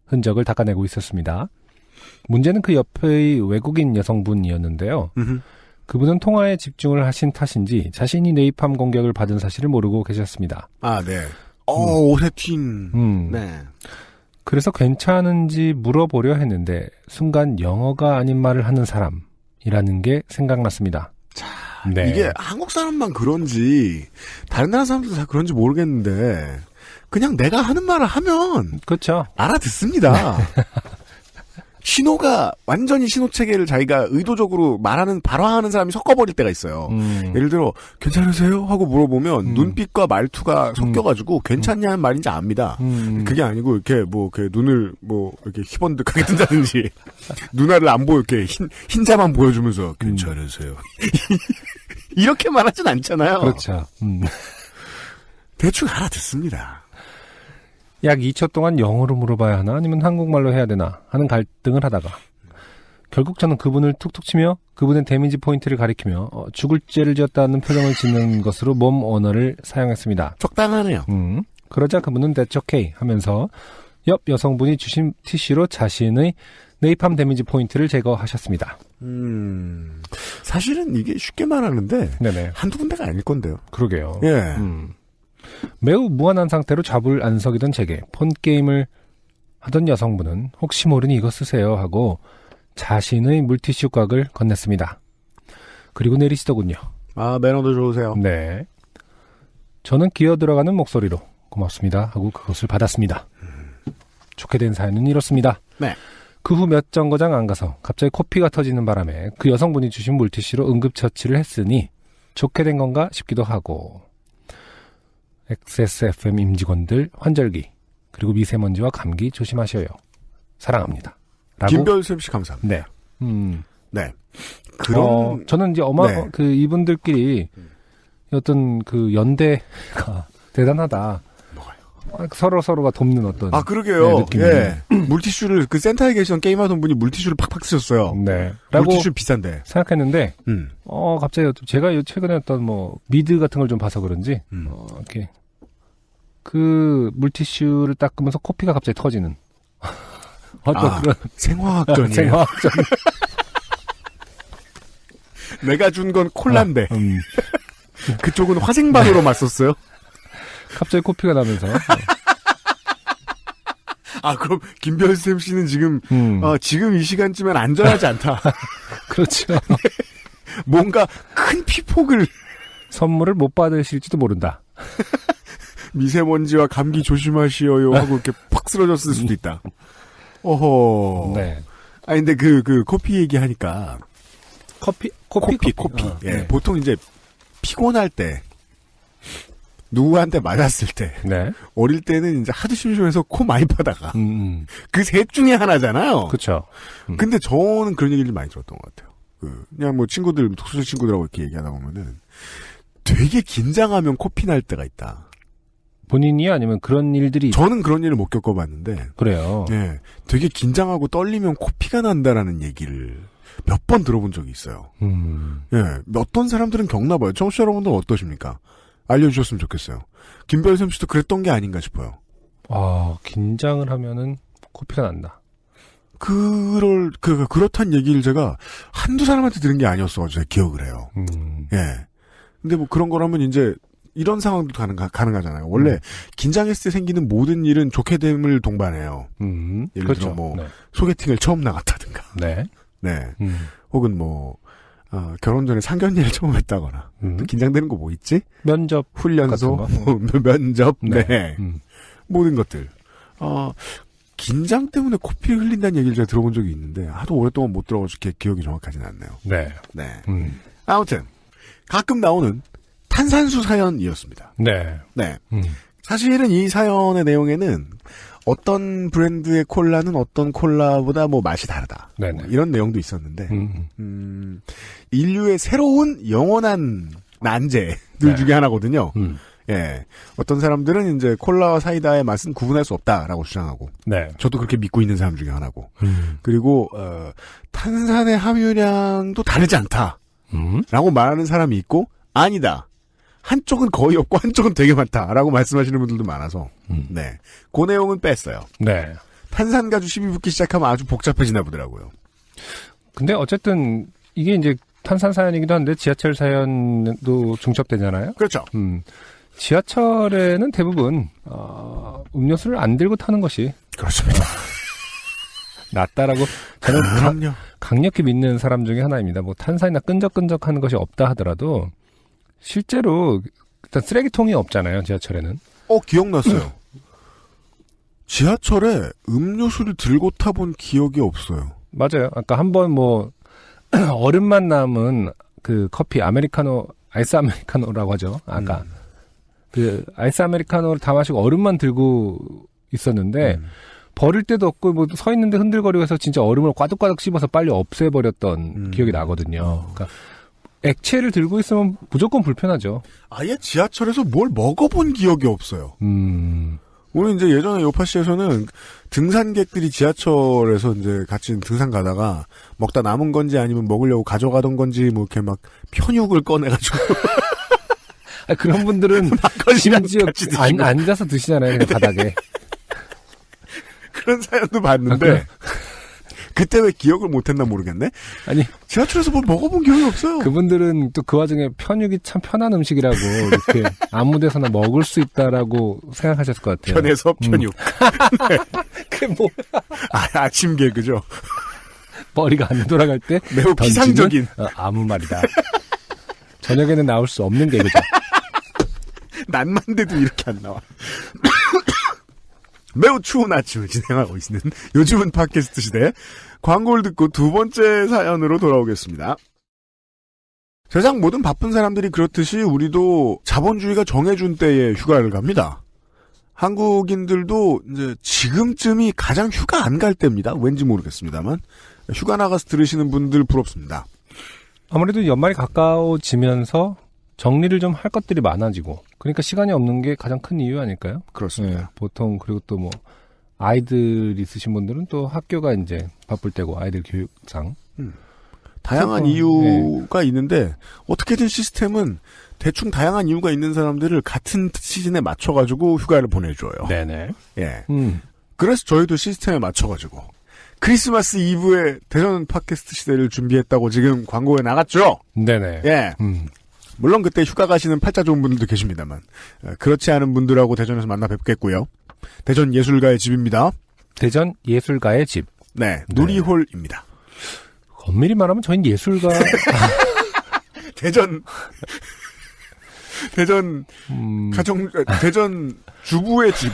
흔적을 닦아내고 있었습니다. 문제는 그 옆의 외국인 여성분이었는데요. 그분은 통화에 집중을 하신 탓인지 자신이 네이팜 공격을 받은 사실을 모르고 계셨습니다. 아, 네. 옷에 튄. 네. 그래서 괜찮은지 물어보려 했는데 순간 영어가 아닌 말을 하는 사람이라는 게 생각났습니다. 자, 네. 이게 한국 사람만 그런지 다른 나라 사람들도 다 그런지 모르겠는데 그냥 내가 하는 말을 하면 그렇죠. 알아듣습니다. 신호가 완전히 신호 체계를 자기가 의도적으로 말하는 발화하는 사람이 섞어버릴 때가 있어요. 예를 들어 괜찮으세요? 하고 물어보면 눈빛과 말투가 섞여가지고 괜찮냐는 말인지 압니다. 그게 아니고 이렇게 이렇게 눈을 이렇게 희번득하게 뜬다든지 눈알을 안 보여 이렇게 흰자만 보여주면서 괜찮으세요? 이렇게 말하진 않잖아요. 그렇죠. 대충 알아듣습니다. 약 2초 동안 영어로 물어봐야 하나 아니면 한국말로 해야 되나 하는 갈등을 하다가 결국 저는 그분을 툭툭 치며 그분의 데미지 포인트를 가리키며 죽을 죄를 지었다는 표정을 짓는 것으로 몸 언어를 사용했습니다. 적당하네요. 그러자 그분은 That's okay 하면서 옆 여성분이 주신 티슈로 자신의 네이팜 데미지 포인트를 제거하셨습니다. 사실은 이게 쉽게 말하는데 네네. 한두 군데가 아닐 건데요. 그러게요. 예. 매우 무안한 상태로 좌불 안석이던 제게 폰게임을 하던 여성분은 혹시 모르니 이거 쓰세요 하고 자신의 물티슈 곽을 건넸습니다. 그리고 내리시더군요. 아, 매너도 좋으세요. 네. 저는 기어들어가는 목소리로 고맙습니다 하고 그것을 받았습니다. 좋게 된 사연은 이렇습니다. 네. 그 후 몇 정거장 안 가서 갑자기 코피가 터지는 바람에 그 여성분이 주신 물티슈로 응급처치를 했으니 좋게 된 건가 싶기도 하고 XSFM 임직원들 환절기 그리고 미세먼지와 감기 조심하셔요. 사랑합니다. 라고. 김별샘 씨 감사합니다. 네. 네. 그런 저는 이제 네. 그 이분들끼리 어떤 그 연대가 대단하다. 뭐가요? 서로가 돕는 어떤. 아, 그러게요. 느낌이. 예. 물티슈를 그 센터에 계시던 게임하던 분이 물티슈를 팍팍 쓰셨어요. 네. 라고 물티슈 비싼데. 생각했는데 갑자기 제가 최근에 어떤 미드 같은 걸 좀 봐서 그런지 이렇게 그 물티슈를 닦으면서 코피가 갑자기 터지는 어떤 그런 생화학전이에요. 생화학전. 내가 준 건 콜라인데 그쪽은 화생방으로 맞섰어요. 갑자기 코피가 나면서 아, 그럼 김별쌤 씨는 지금 지금 이 시간쯤엔 안전하지 않다. 그렇죠. 뭔가 큰 피폭을 선물을 못 받으실지도 모른다. 미세먼지와 감기 조심하시어요 하고 이렇게 팍 쓰러졌을 수도 있다. 어허. 네. 아 근데 그 커피 얘기하니까 커피. 예. 네. 보통 이제 피곤할 때 누구한테 맞았을 때 네. 어릴 때는 이제 하도 심심해서 코 많이 파다가 그 셋 중에 하나잖아요. 그렇죠. 근데 저는 그런 얘기를 많이 들었던 것 같아요. 그냥 뭐 친구들 독서실 친구들하고 이렇게 얘기하다 보면은 되게 긴장하면 코피 날 때가 있다. 본인이 아니면 그런 일들이 저는 그런 일을 못 겪어봤는데 그래요. 예, 되게 긴장하고 떨리면 코피가 난다라는 얘기를 몇 번 들어본 적이 있어요. 예, 어떤 사람들은 겪나 봐요. 청취자 여러분들은 어떠십니까? 알려주셨으면 좋겠어요. 김별샘 씨도 그랬던 게 아닌가 싶어요. 아, 긴장을 하면은 코피가 난다. 그렇단 얘기를 제가 한두 사람한테 들은 게 아니었어가지고 제가 기억을 해요. 예. 근데 뭐 그런 거라면 이제 이런 상황도 가능하잖아요. 원래 긴장했을 때 생기는 모든 일은 좋게 됨을 동반해요. 예를 그렇죠. 들어 뭐 네. 소개팅을 처음 나갔다든가. 네. 네. 혹은 뭐 결혼 전에 상견례를 처음 했다거나. 긴장되는 거 뭐 있지? 면접, 훈련소, 면접, 네. 네. 모든 것들. 긴장 때문에 코피 흘린다는 얘기를 제가 들어본 적이 있는데 하도 오랫동안 못 들어가지고 기억이 정확하진 않네요. 네. 네. 아무튼 가끔 나오는 탄산수 사연이었습니다. 네. 네. 사실은 이 사연의 내용에는 어떤 브랜드의 콜라는 어떤 콜라보다 뭐 맛이 다르다. 뭐 이런 내용도 있었는데, 인류의 새로운 영원한 난제들 네. 중에 하나거든요. 예. 어떤 사람들은 이제 콜라와 사이다의 맛은 구분할 수 없다라고 주장하고, 네. 저도 그렇게 믿고 있는 사람 중에 하나고, 그리고, 탄산의 함유량도 다르지 않다. 라고 말하는 사람이 있고, 아니다. 한쪽은 거의 없고 한쪽은 되게 많다라고 말씀하시는 분들도 많아서 네, 그 내용은 뺐어요. 네. 탄산가루 시비 붙기 시작하면 아주 복잡해지나 보더라고요. 근데 어쨌든 이게 이제 탄산 사연이기도 한데 지하철 사연도 중첩되잖아요. 그렇죠. 지하철에는 대부분 음료수를 안 들고 타는 것이 그렇습니다. 낫다라고 저는 그럼요. 강력히 믿는 사람 중에 하나입니다. 뭐 탄산이나 끈적끈적하는 것이 없다 하더라도 실제로 일단 쓰레기통이 없잖아요. 지하철에는. 기억났어요. 지하철에 음료수를 들고 타본 기억이 없어요. 맞아요. 아까 한번 뭐 얼음만 남은 그 커피 아메리카노 아이스 아메리카노라고 하죠. 아까 그 아이스 아메리카노를 다 마시고 얼음만 들고 있었는데 버릴 데도 없고 뭐 서 있는데 흔들거리고 해서 진짜 얼음을 꽈둑꽈둑 씹어서 빨리 없애버렸던 기억이 나거든요. 그러니까 액체를 들고 있으면 무조건 불편하죠. 아예 지하철에서 뭘 먹어본 기억이 없어요. 우리 이제 예전에 요파시에서는 등산객들이 지하철에서 이제 같이 등산 가다가 먹다 남은 건지 아니면 먹으려고 가져가던 건지 뭐 이렇게 막 편육을 꺼내가지고. 그런 분들은 심지어 앉아서 드시잖아요. 그냥 바닥에. 그런 사연도 봤는데. 그때 왜 기억을 못했나 모르겠네? 아니. 지하철에서 뭘 먹어본 기억이 없어요. 그분들은 또 그 와중에 편육이 참 편한 음식이라고 이렇게 아무 데서나 먹을 수 있다라고 생각하셨을 것 같아요. 편해서 편육. 네. 그게 뭐야? 아침 개그죠. 머리가 안 돌아갈 때 매우 피상적인. 아무 말이다. 저녁에는 나올 수 없는 개그죠. 난만데도 이렇게 안 나와. 매우 추운 아침을 진행하고 있는 요즘은 팟캐스트 시대 광고를 듣고 두 번째 사연으로 돌아오겠습니다. 세상 모든 바쁜 사람들이 그렇듯이 우리도 자본주의가 정해준 때에 휴가를 갑니다. 한국인들도 이제 지금쯤이 가장 휴가 안 갈 때입니다. 왠지 모르겠습니다만 휴가 나가서 들으시는 분들 부럽습니다. 아무래도 연말이 가까워지면서 정리를 좀 할 것들이 많아지고 그러니까 시간이 없는 게 가장 큰 이유 아닐까요? 그렇습니다. 네, 보통 그리고 또 뭐 아이들 있으신 분들은 또 학교가 이제 바쁠 때고 아이들 교육상 다양한 이유가 있는데 어떻게든 시스템은 대충 다양한 이유가 있는 사람들을 같은 시즌에 맞춰가지고 휴가를 보내줘요. 네네. 예. 그래서 저희도 시스템에 맞춰가지고 크리스마스 이브에 대전 팟캐스트 시대를 준비했다고 지금 광고에 나갔죠. 네네. 예. 물론 그때 휴가 가시는 팔자 좋은 분들도 계십니다만 그렇지 않은 분들하고 대전에서 만나 뵙겠고요. 대전 예술가의 집입니다. 대전 예술가의 집. 네, 누리홀입니다. 엄밀히 말하면 저희는 예술가. 대전 대전 주부의 집.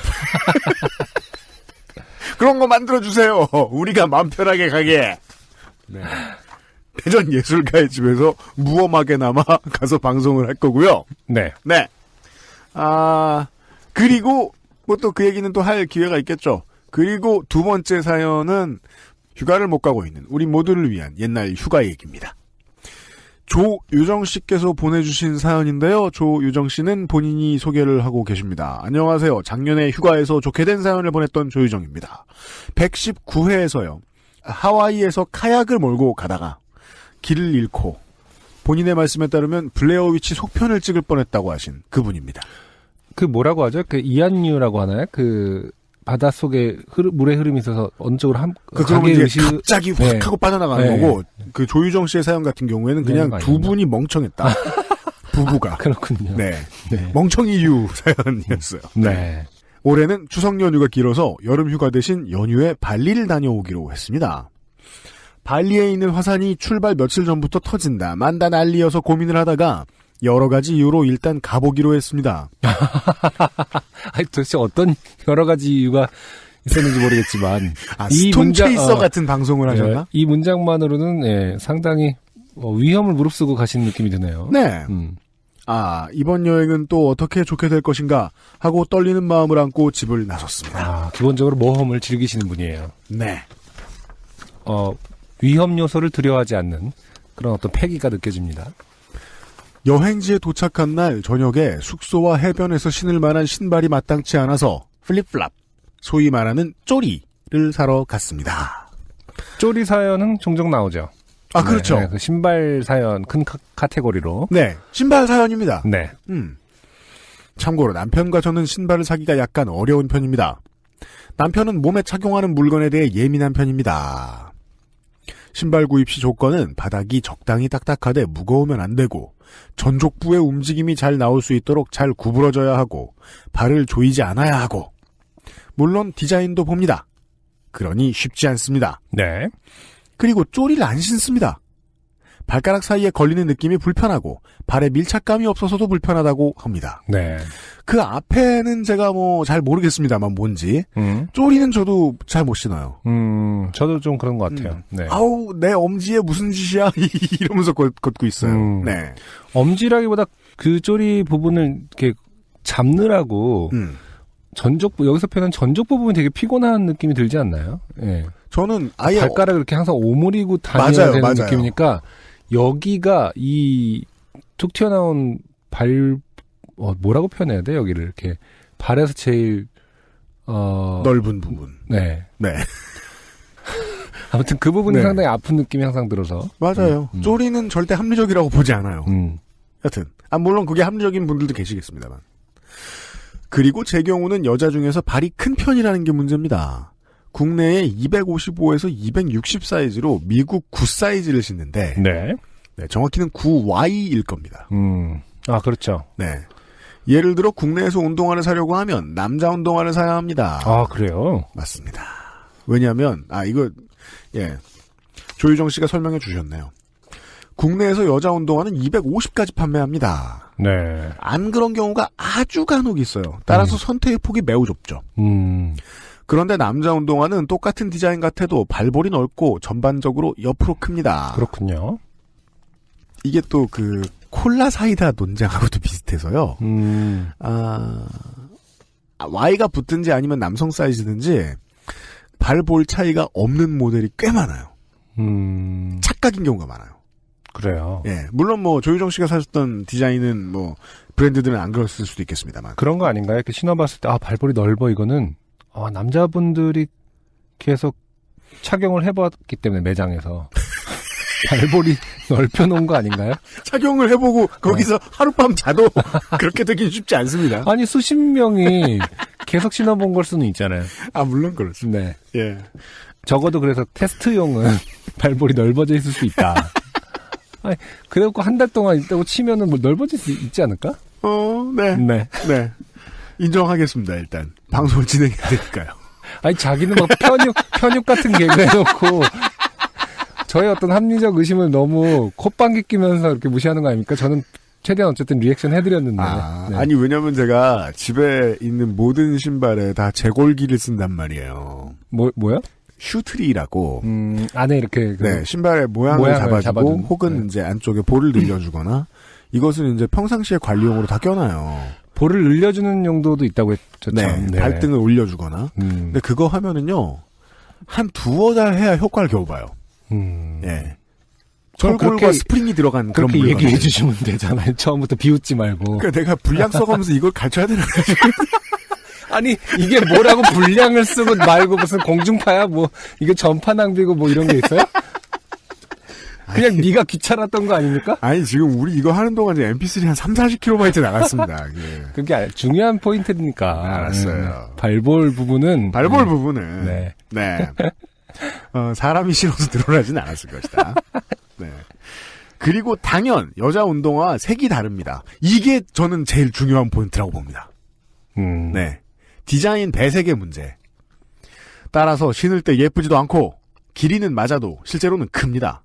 그런 거 만들어주세요. 우리가 마음 편하게 가게. 네. 대전 예술가의 집에서 무엄하게나마 가서 방송을 할 거고요. 네. 네. 그리고 뭐 또 그 얘기는 또 할 기회가 있겠죠. 그리고 두 번째 사연은 휴가를 못 가고 있는 우리 모두를 위한 옛날 휴가 얘기입니다. 조유정 씨께서 보내주신 사연인데요. 조유정 씨는 본인이 소개를 하고 계십니다. 안녕하세요. 작년에 휴가에서 좋게 된 사연을 보냈던 조유정입니다. 119회에서요. 하와이에서 카약을 몰고 가다가 길을 잃고 본인의 말씀에 따르면 블레어 위치 속편을 찍을 뻔했다고 하신 그분입니다. 그 뭐라고 하죠? 그 이안류라고 하나요? 그 바닷속에 물의 흐름이 있어서 어느 쪽으로 그러면 이제 갑자기 확 하고 빠져나가는 거고, 그 조유정 씨의 사연 같은 경우에는 그냥 두 분이 멍청했다. 부부가. 그렇군요. 네. 멍청이유 사연이었어요. 네. 올해는 추석 연휴가 길어서 여름 휴가 대신 연휴에 발리를 다녀오기로 했습니다. 발리에 있는 화산이 출발 며칠 전부터 터진다, 만다 난리여서 고민을 하다가 여러 가지 이유로 일단 가보기로 했습니다. 아니, 도대체 어떤 여러 가지 이유가 있었는지 모르겠지만. 이 스톤체이서 같은 방송을 하셨나? 이 문장만으로는 상당히 위험을 무릅쓰고 가시는 느낌이 드네요. 네. 이번 여행은 또 어떻게 좋게 될 것인가 하고 떨리는 마음을 안고 집을 나섰습니다. 기본적으로 모험을 즐기시는 분이에요. 네. 위험 요소를 두려워하지 않는 그런 어떤 패기가 느껴집니다. 여행지에 도착한 날 저녁에 숙소와 해변에서 신을 만한 신발이 마땅치 않아서 플립플랍, 소위 말하는 쪼리를 사러 갔습니다. 쪼리 사연은 종종 나오죠. 그렇죠. 네, 그 신발 사연 큰 카테고리로. 네, 신발 사연입니다. 네. 참고로 남편과 저는 신발을 사기가 약간 어려운 편입니다. 남편은 몸에 착용하는 물건에 대해 예민한 편입니다. 신발 구입 시 조건은 바닥이 적당히 딱딱하되 무거우면 안 되고 전족부의 움직임이 잘 나올 수 있도록 잘 구부러져야 하고 발을 조이지 않아야 하고, 물론 디자인도 봅니다. 그러니 쉽지 않습니다. 네. 그리고 쪼리를 안 신습니다. 발가락 사이에 걸리는 느낌이 불편하고 발에 밀착감이 없어서도 불편하다고 합니다. 네. 그 앞에는 제가 잘 모르겠습니다만 뭔지. 쪼리는 저도 잘 못 신어요. 저도 좀 그런 것 같아요. 네. 아우, 내 엄지에 무슨 짓이야? 이러면서 걷고 있어요. 네. 엄지라기보다 그 쪼리 부분을 이렇게 잡느라고 전족부, 여기서 표현한 전족부 부분이 되게 피곤한 느낌이 들지 않나요? 네. 저는 아예 발가락을 이렇게 항상 오므리고 다녀야 되는 느낌이니까 여기가 이 툭 튀어나온 뭐라고 표현해야 돼? 여기를 이렇게 발에서 제일 넓은 부분. 네. 네. 아무튼 그 부분이 상당히 아픈 느낌이 항상 들어서. 맞아요. 쪼리는 절대 합리적이라고 보지 않아요. 여튼 물론 그게 합리적인 분들도 계시겠습니다만. 그리고 제 경우는 여자 중에서 발이 큰 편이라는 게 문제입니다. 국내에 255에서 260 사이즈로 미국 9 사이즈를 신는데, 네. 정확히는 9Y일 겁니다. 그렇죠. 네. 예를 들어 국내에서 운동화를 사려고 하면 남자 운동화를 사야 합니다. 그래요? 맞습니다. 왜냐하면 조유정 씨가 설명해 주셨네요. 국내에서 여자 운동화는 250까지 판매합니다. 네. 안 그런 경우가 아주 간혹 있어요. 따라서 선택의 폭이 매우 좁죠. 그런데 남자 운동화는 똑같은 디자인 같아도 발볼이 넓고 전반적으로 옆으로 큽니다. 그렇군요. 이게 또 콜라 사이다 논쟁하고도 비슷해서요. Y가 붙든지 아니면 남성 사이즈든지 발볼 차이가 없는 모델이 꽤 많아요. 착각인 경우가 많아요. 그래요. 예, 물론 조유정 씨가 사셨던 디자인은 브랜드들은 안 그랬을 수도 있겠습니다만. 그런 거 아닌가요? 이렇게 신어봤을 때 발볼이 넓어, 이거는 남자분들이 계속 착용을 해봤기 때문에 매장에서 발볼이 넓혀놓은 거 아닌가요? 착용을 해보고 거기서 하룻밤 자도 그렇게 되긴 쉽지 않습니다. 아니, 수십 명이 계속 신어본 걸 수는 있잖아요. 물론 그렇습니다. 네. 예. 적어도 그래서 테스트용은 발볼이 넓어져 있을 수 있다. 아니, 그래갖고 한 달 동안 있다고 치면은 넓어질 수 있지 않을까? 네. 인정하겠습니다, 일단. 방송을 진행해야 되니까요. 아니, 자기는 막 편육 같은 개그 해놓고, 저의 어떤 합리적 의심을 너무 콧방귀 끼면서 이렇게 무시하는 거 아닙니까? 저는 최대한 어쨌든 리액션 해드렸는데. 네. 아니, 왜냐면 제가 집에 있는 모든 신발에 다 제골기를 쓴단 말이에요. 뭐요? 슈트리라고. 안에 이렇게. 네, 신발의 모양을 잡아주고, 혹은 네. 이제 안쪽에 볼을 늘려주거나, 이것은 이제 평상시에 관리용으로 다 껴놔요. 볼을 늘려주는 용도도 있다고 했죠. 네, 네. 발등을 올려주거나. 근데 그거 하면은요, 한 두어 달 해야 효과를 겨우 봐요. 예. 철골과 스프링이 들어간 그런 그렇게 물건. 얘기해 주시면 되잖아요. 처음부터 비웃지 말고. 그러니까 내가 분량 써가면서 이걸 가르쳐야 되는 거지. 아니, 이게 뭐라고 분량을 쓰고 말고 무슨 공중파야? 뭐, 이게 전파 낭비고 뭐 이런 게 있어요? 그냥 네가 귀찮았던 거 아닙니까? 아니, 지금 우리 이거 하는 동안 이제 MP3 한 3-40kB 나갔습니다. 예. 그게 중요한 포인트니까. 알았어요. 발볼 부분은. 발볼 부분은. 네. 네. 사람이 싫어서 늘어나진 않았을 것이다. 네. 그리고 당연, 여자 운동화 색이 다릅니다. 이게 저는 제일 중요한 포인트라고 봅니다. 네. 디자인 배색의 문제. 따라서 신을 때 예쁘지도 않고, 길이는 맞아도 실제로는 큽니다.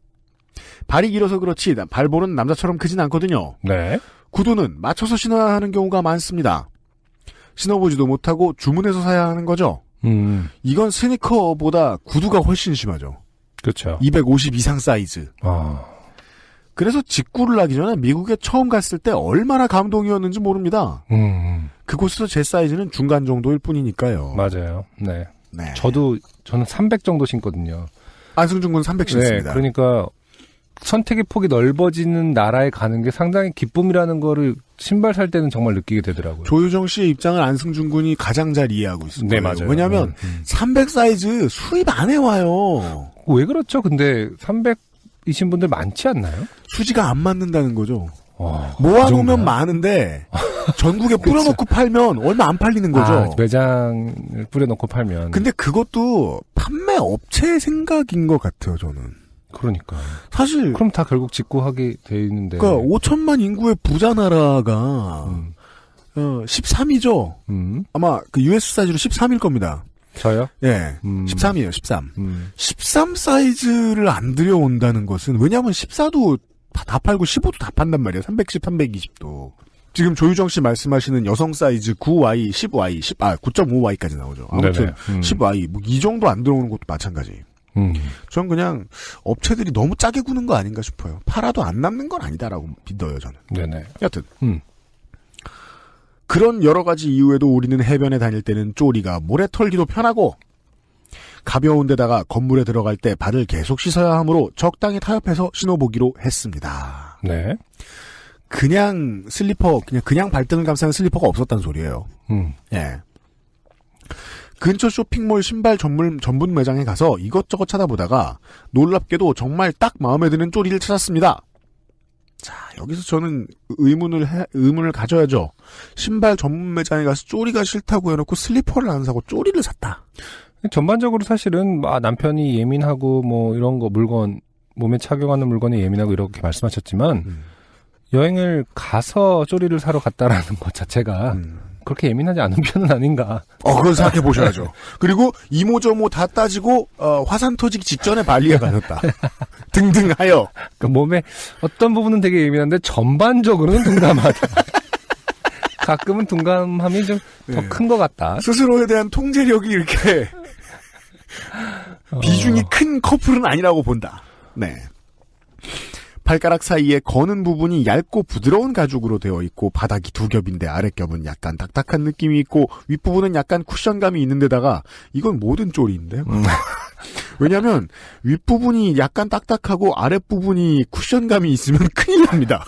발이 길어서 그렇지, 발볼은 남자처럼 크진 않거든요. 네. 구두는 맞춰서 신어야 하는 경우가 많습니다. 신어보지도 못하고 주문해서 사야 하는 거죠. 이건 스니커보다 구두가 훨씬 심하죠. 그렇죠. 250 이상 사이즈. 그래서 직구를 하기 전에 미국에 처음 갔을 때 얼마나 감동이었는지 모릅니다. 그곳에서 제 사이즈는 중간 정도일 뿐이니까요. 맞아요. 네. 네. 저는 300 정도 신거든요. 안승준 군 300 신습니다. 네. 그러니까 선택의 폭이 넓어지는 나라에 가는 게 상당히 기쁨이라는 거를 신발 살 때는 정말 느끼게 되더라고요. 조유정 씨의 입장을 안승준 군이 가장 잘 이해하고 있습니다. 네, 맞아요. 왜냐하면 300 사이즈 수입 안 해와요. 왜 그렇죠? 근데 300이신 분들 많지 않나요? 수지가 안 맞는다는 거죠. 모아놓으면 많은데 전국에 뿌려놓고 팔면 얼마 안 팔리는 거죠. 매장을 뿌려놓고 팔면. 근데 그것도 판매 업체의 생각인 것 같아요, 저는. 그러니까. 사실. 그럼 다 결국 직구하게 돼 있는데. 그러니까 5천만 인구의 부자 나라가 13이죠. 아마 그 US 사이즈로 13일 겁니다. 저요? 예. 13이에요, 13. 13 사이즈를 안 들여온다는 것은, 왜냐하면 14도 다 팔고 15도 다 판단 말이에요. 310, 320도. 지금 조유정 씨 말씀하시는 여성 사이즈 9Y, 10Y, 9.5Y까지 나오죠. 아무튼 10Y, 뭐 이 정도 안 들어오는 것도 마찬가지. 전 그냥 업체들이 너무 짜게 구는 거 아닌가 싶어요. 팔아도 안 남는 건 아니다라고 믿어요, 저는. 네네. 여튼. 그런 여러 가지 이유에도 우리는 해변에 다닐 때는 쪼리가 모래 털기도 편하고, 가벼운 데다가 건물에 들어갈 때 발을 계속 씻어야 하므로 적당히 타협해서 신어보기로 했습니다. 네. 그냥 슬리퍼, 그냥 발등을 감싸는 슬리퍼가 없었다는 소리예요. 예. 근처 쇼핑몰 신발 전문 매장에 가서 이것저것 찾아보다가 놀랍게도 정말 딱 마음에 드는 쪼리를 찾았습니다. 자, 여기서 저는 의문을 가져야죠. 신발 전문 매장에 가서 쪼리가 싫다고 해놓고 슬리퍼를 안 사고 쪼리를 샀다. 전반적으로 사실은 남편이 예민하고 뭐 이런 거 물건 몸에 착용하는 물건에 예민하고 이렇게 말씀하셨지만 여행을 가서 쪼리를 사러 갔다라는 것 자체가 그렇게 예민하지 않은 편은 아닌가. 그건 생각해 보셔야죠. 그리고 이모저모 다 따지고 화산 터지기 직전에 발리에 가셨다. 등등하여. 그러니까 몸에 어떤 부분은 되게 예민한데 전반적으로는 둔감하다. 가끔은 둔감함이 좀 더 큰 것 같다. 스스로에 대한 통제력이 이렇게 비중이 큰 커플은 아니라고 본다. 네. 발가락 사이에 거는 부분이 얇고 부드러운 가죽으로 되어 있고 바닥이 두 겹인데 아랫겹은 약간 딱딱한 느낌이 있고 윗부분은 약간 쿠션감이 있는 데다가 이건 모든 쪼리인데요. 왜냐하면 윗부분이 약간 딱딱하고 아랫부분이 쿠션감이 있으면 큰일 납니다.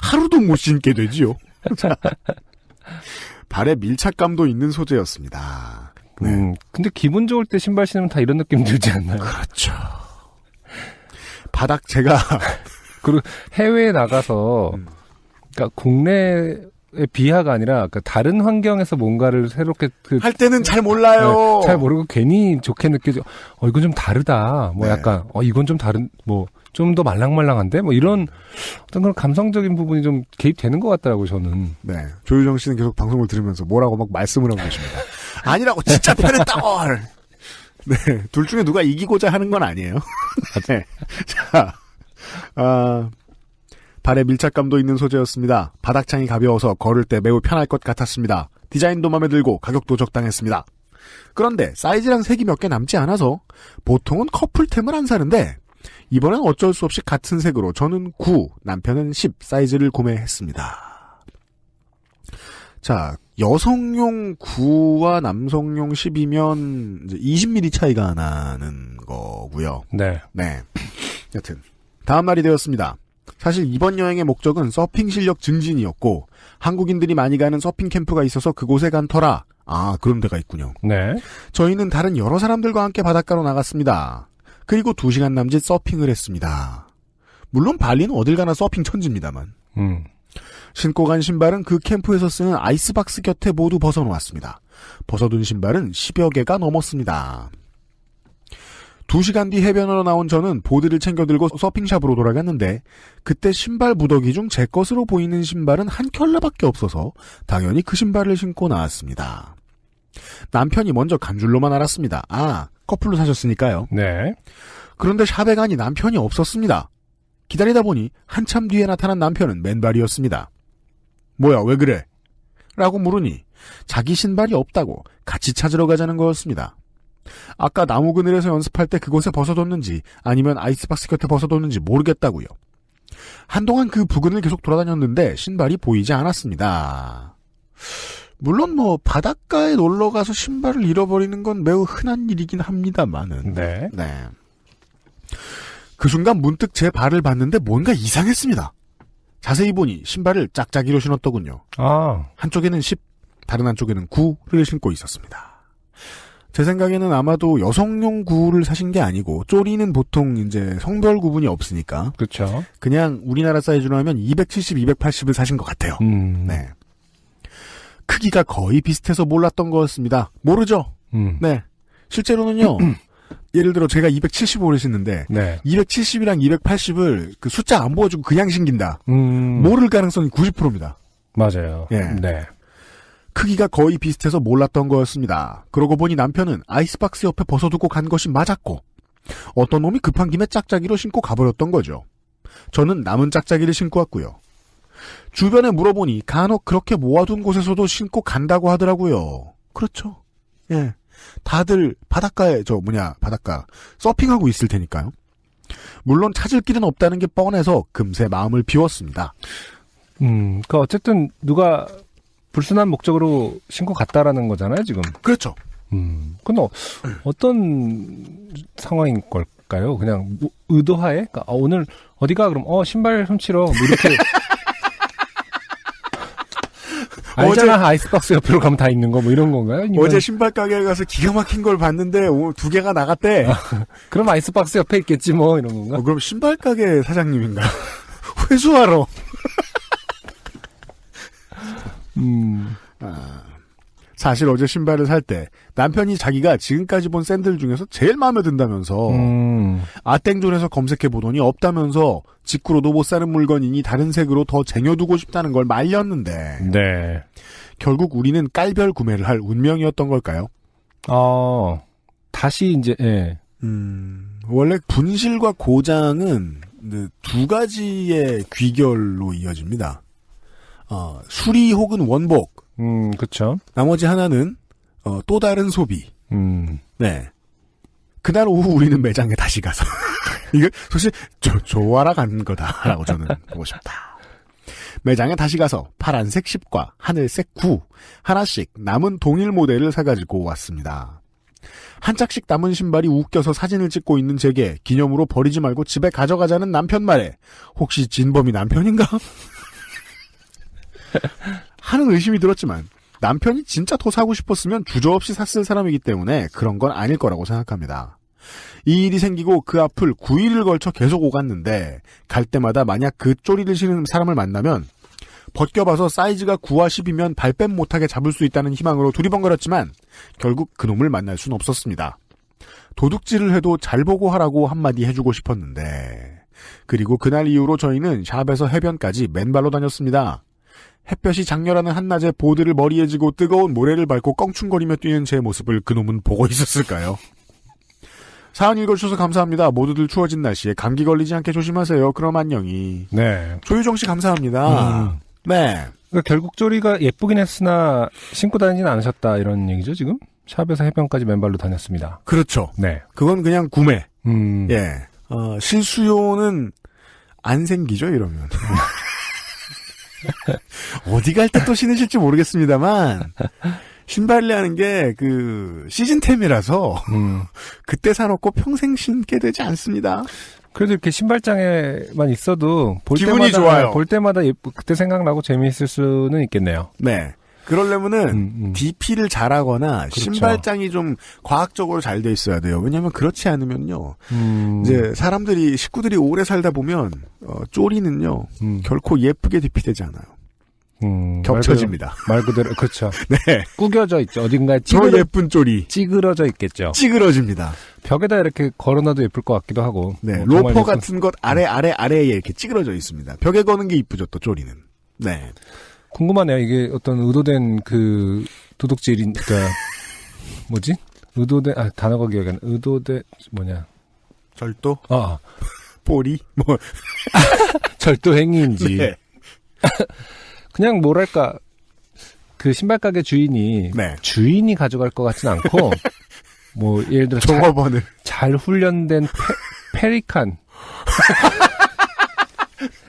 하루도 못 신게 되지요. 발에 밀착감도 있는 소재였습니다. 네. 근데 기분 좋을 때 신발 신으면 다 이런 느낌 들지 않나요? 그렇죠. 바닥 제가 그리고 해외에 나가서 그러니까 국내의 비하가 아니라 그러니까 다른 환경에서 뭔가를 새롭게 할 때는 잘 몰라요. 네, 잘 모르고 괜히 좋게 느껴져. 이건 좀 다르다. 뭐 네. 약간 이건 좀 다른 뭐 좀 더 말랑말랑한데 뭐 이런 어떤 그런 감성적인 부분이 좀 개입되는 것 같더라고요, 저는. 네. 조유정 씨는 계속 방송을 들으면서 뭐라고 막 말씀을 하고 계십니다. 아니라고 진짜 편했다고. 네, 둘 중에 누가 이기고자 하는 건 아니에요. 네. 자, 발에 밀착감도 있는 소재였습니다. 바닥창이 가벼워서 걸을 때 매우 편할 것 같았습니다. 디자인도 마음에 들고 가격도 적당했습니다. 그런데 사이즈랑 색이 몇 개 남지 않아서 보통은 커플템을 안 사는데 이번엔 어쩔 수 없이 같은 색으로 저는 9, 남편은 10 사이즈를 구매했습니다. 자, 여성용 9와 남성용 10이면 이제 20mm 차이가 나는 거고요. 네. 네. 여튼 다음 날이 되었습니다. 사실 이번 여행의 목적은 서핑 실력 증진이었고 한국인들이 많이 가는 서핑 캠프가 있어서 그곳에 간 터라. 아, 그런 데가 있군요. 네. 저희는 다른 여러 사람들과 함께 바닷가로 나갔습니다. 그리고 2시간 남짓 서핑을 했습니다. 물론 발리는 어딜 가나 서핑 천지입니다만. 신고 간 신발은 그 캠프에서 쓰는 아이스박스 곁에 모두 벗어놓았습니다. 벗어둔 신발은 10여 개가 넘었습니다. 2시간 뒤 해변으로 나온 저는 보드를 챙겨 들고 서핑샵으로 돌아갔는데 그때 신발 무더기 중 제 것으로 보이는 신발은 한 켤레밖에 없어서 당연히 그 신발을 신고 나왔습니다. 남편이 먼저 간 줄로만 알았습니다. 아, 커플로 사셨으니까요. 네. 그런데 샵에 가니 남편이 없었습니다. 기다리다 보니 한참 뒤에 나타난 남편은 맨발이었습니다. 뭐야, 왜 그래? 라고 물으니 자기 신발이 없다고 같이 찾으러 가자는 거였습니다. 아까 나무 그늘에서 연습할 때 그곳에 벗어뒀는지 아니면 아이스박스 곁에 벗어뒀는지 모르겠다고요. 한동안 그 부근을 계속 돌아다녔는데 신발이 보이지 않았습니다. 물론 뭐 바닷가에 놀러가서 신발을 잃어버리는 건 매우 흔한 일이긴 합니다만은. 네. 네. 그 순간 문득 제 발을 봤는데 뭔가 이상했습니다. 자세히 보니 신발을 짝짝이로 신었더군요. 아. 한쪽에는 10, 다른 한쪽에는 9를 신고 있었습니다. 제 생각에는 아마도 여성용 9를 사신 게 아니고 쪼리는 보통 이제 성별 구분이 없으니까 그렇죠. 그냥 우리나라 사이즈로 하면 270, 280을 사신 것 같아요. 네. 크기가 거의 비슷해서 몰랐던 거였습니다. 모르죠? 네. 실제로는요. 예를 들어 제가 275를 신는데 네. 270이랑 280을 그 숫자 안 보여주고 그냥 신긴다. 모를 가능성이 90%입니다. 맞아요. 예. 네. 크기가 거의 비슷해서 몰랐던 거였습니다. 그러고 보니 남편은 아이스박스 옆에 벗어두고 간 것이 맞았고 어떤 놈이 급한 김에 짝짝이로 신고 가버렸던 거죠. 저는 남은 짝짝이를 신고 왔고요. 주변에 물어보니 간혹 그렇게 모아둔 곳에서도 신고 간다고 하더라고요. 그렇죠. 예. 다들 바닷가에 바닷가 서핑하고 있을 테니까요. 물론 찾을 길은 없다는 게 뻔해서 금세 마음을 비웠습니다. 그러니까 어쨌든 누가 불순한 목적으로 신고 갔다라는 거잖아요, 지금. 그렇죠. 근데 어떤 상황인 걸까요? 그냥 의도하에? 그러니까 오늘 어디가 그럼 신발 훔치러 뭐 이렇게 알잖아, 아이스박스 옆으로 가면 다 있는 거 뭐 이런 건가요? 아니면... 어제 신발 가게에 가서 기가 막힌 걸 봤는데 오늘 2개가 나갔대. 그럼 아이스박스 옆에 있겠지 뭐 이런 건가? 그럼 신발 가게 사장님인가? 회수하러. 사실 어제 신발을 살 때 남편이 자기가 지금까지 본 샌들 중에서 제일 마음에 든다면서 아땡존에서 검색해보더니 없다면서 직구로도 못 사는 물건이니 다른 색으로 더 쟁여두고 싶다는 걸 말렸는데 네. 결국 우리는 깔별 구매를 할 운명이었던 걸까요? 다시 이제 예. 원래 분실과 고장은 두 가지의 귀결로 이어집니다. 수리 혹은 원복. 그쵸. 나머지 하나는, 또 다른 소비. 네. 그날 오후 우리는 매장에 다시 가서. 이거, 사실, 좋아라 간 거다라고 저는 보고 싶다. 매장에 다시 가서 파란색 10과 하늘색 9, 하나씩 남은 동일 모델을 사가지고 왔습니다. 한 짝씩 남은 신발이 웃겨서 사진을 찍고 있는 제게 기념으로 버리지 말고 집에 가져가자는 남편 말에, 혹시 진범이 남편인가? 하는 의심이 들었지만 남편이 진짜 더 사고 싶었으면 주저없이 샀을 사람이기 때문에 그런 건 아닐 거라고 생각합니다. 이 일이 생기고 그 앞을 9일을 걸쳐 계속 오갔는데 갈 때마다 만약 그 쪼리를 신는 사람을 만나면 벗겨봐서 사이즈가 9와 10이면 발뺌 못하게 잡을 수 있다는 희망으로 두리번거렸지만 결국 그놈을 만날 순 없었습니다. 도둑질을 해도 잘 보고 하라고 한마디 해주고 싶었는데 그리고 그날 이후로 저희는 샵에서 해변까지 맨발로 다녔습니다. 햇볕이 장렬하는 한낮에 보드를 머리에 지고 뜨거운 모래를 밟고 껑충거리며 뛰는 제 모습을 그놈은 보고 있었을까요? 사연 읽어주셔서 감사합니다. 모두들 추워진 날씨에 감기 걸리지 않게 조심하세요. 그럼 안녕히. 네. 조유정 씨 감사합니다. 네. 그러니까 결국 쪼리가 예쁘긴 했으나 신고 다니진 않으셨다 이런 얘기죠 지금? 샵에서 해변까지 맨발로 다녔습니다. 그렇죠. 네. 그건 그냥 구매. 예. 실수요는 안 생기죠 이러면. 어디 갈 때 또 신으실지 모르겠습니다만 신발이라는 게 시즌템이라서 그때 사놓고 평생 신게 되지 않습니다. 그래도 이렇게 신발장에만 있어도 기분이 좋아요. 볼 때마다 그때 생각나고 재미있을 수는 있겠네요. 네. 그러려면은 DP를 잘하거나 그렇죠. 신발장이 좀 과학적으로 잘 돼 있어야 돼요. 왜냐하면 그렇지 않으면요. 이제 식구들이 오래 살다 보면 쪼리는요 결코 예쁘게 DP되지 않아요. 겹쳐집니다. 말 그대로 그렇죠. 네. 구겨져 있죠. 어딘가에 더 예쁜 쪼리. 찌그러져 있겠죠. 찌그러집니다. 벽에다 이렇게 걸어놔도 예쁠 것 같기도 하고. 네. 로퍼 같은 것 아래에 이렇게 찌그러져 있습니다. 벽에 거는 게 이쁘죠. 또 쪼리는. 네. 궁금하네요. 이게 어떤 의도된 도둑질인, 뭐지? 단어가 기억이 안 나. 의도된, 절도? 뽀리? 절도 행위인지. 네. 그냥 뭐랄까, 신발 가게 주인이, 네. 주인이 가져갈 것 같진 않고, 예를 들어, 종업원을. 잘 훈련된 페리칸.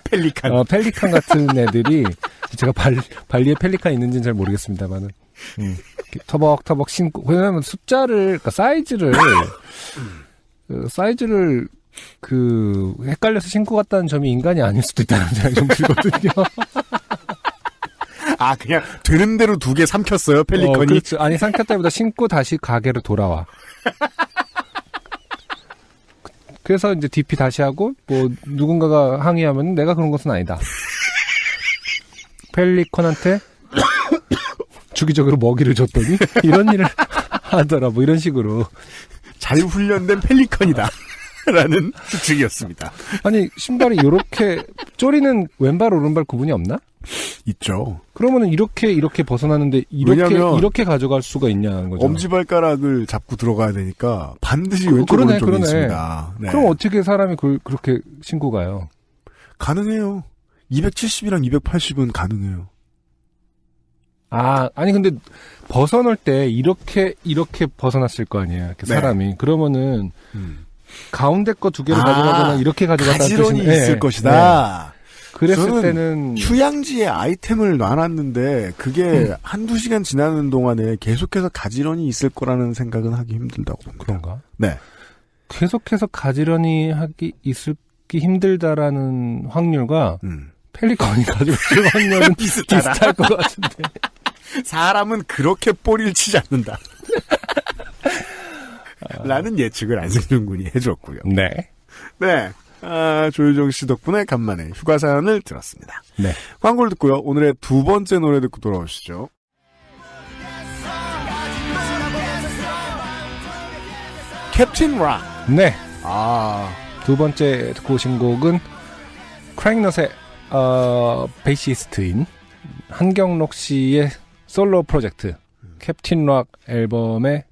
펠리칸. 펠리칸 같은 애들이, 제가 발리에 펠리칸 있는지는 잘 모르겠습니다만은, 터벅터벅 신고, 왜냐면 그러니까 사이즈를, 헷갈려서 신고 갔다는 점이 인간이 아닐 수도 있다는 생각이 좀 들거든요. 그냥 되는 대로 2개 삼켰어요, 펠리컨이? 그렇죠. 아니, 삼켰다기보다 신고 다시 가게로 돌아와. 그래서 이제 DP 다시 하고, 누군가가 항의하면 내가 그런 것은 아니다. 펠리컨한테 주기적으로 먹이를 줬더니 이런 일을 하더라, 이런 식으로. 잘 훈련된 펠리컨이다. 라는 추측이었습니다. 아니, 신발이 요렇게, 쪼리는 왼발, 오른발 구분이 없나? 있죠. 그러면은 이렇게 벗어나는데, 이렇게 가져갈 수가 있냐는 거죠. 엄지발가락을 잡고 들어가야 되니까 반드시 왼쪽 오른쪽이 있습니다. 네. 그럼 어떻게 사람이 그렇게 신고 가요? 가능해요. 270이랑 280은 가능해요. 아니 근데 벗어놓을 때 이렇게 벗어났을 거 아니에요. 이렇게 네. 사람이. 그러면은 가운데 거 2개를 가져가거나 이렇게 가져갔다는 가지런히 뜻인데. 있을 것이다. 네. 그랬을 때는 휴양지에 아이템을 놔놨는데 그게 한두 시간 지나는 동안에 계속해서 가지런히 있을 거라는 생각은 하기 힘들다고 봅니다. 그런가? 네. 계속해서 가지런히 있기 힘들다라는 확률과 펠리컨이 가지고 있을 확률은 비슷할 것 같은데. 사람은 그렇게 꼬리를 치지 않는다. 라는 예측을 안승준 군이 해줬고요. 네. 네. 조유정 씨 덕분에 간만에 휴가 사연을 들었습니다. 네. 광고를 듣고요. 오늘의 2번째 노래 듣고 돌아오시죠. 캡틴 락. 네. 두 번째 듣고 오신 곡은 크라잉넛의 베이시스트인 한경록 씨의 솔로 프로젝트 캡틴 락 앨범의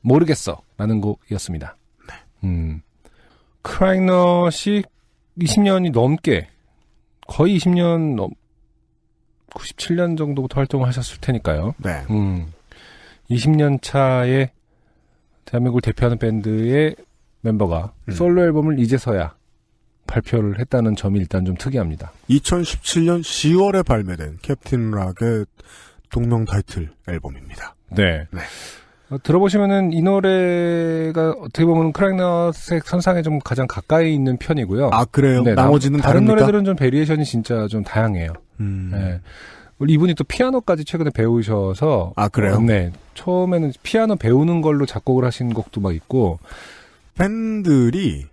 모르겠어 라는 곡이었습니다. 네. 크라잉넛이 20년이 넘게 거의 20년 97년 정도부터 활동을 하셨을 테니까요. 네. 20년 차에 대한민국을 대표하는 밴드의 멤버가 솔로 앨범을 이제서야 발표를 했다는 점이 일단 좀 특이합니다. 2017년 10월에 발매된 캡틴 락의 동명 타이틀 앨범입니다. 네. 네. 들어보시면은 이 노래가 어떻게 보면 크라잉넛의 선상에 좀 가장 가까이 있는 편이고요. 아, 그래요? 네, 나머지는 다른 다릅니까? 노래들은 좀 베리에이션이 진짜 좀 다양해요. 네. 이분이 또 피아노까지 최근에 배우셔서. 아, 그래요? 네. 처음에는 피아노 배우는 걸로 작곡을 하신 곡도 막 있고. 팬들이,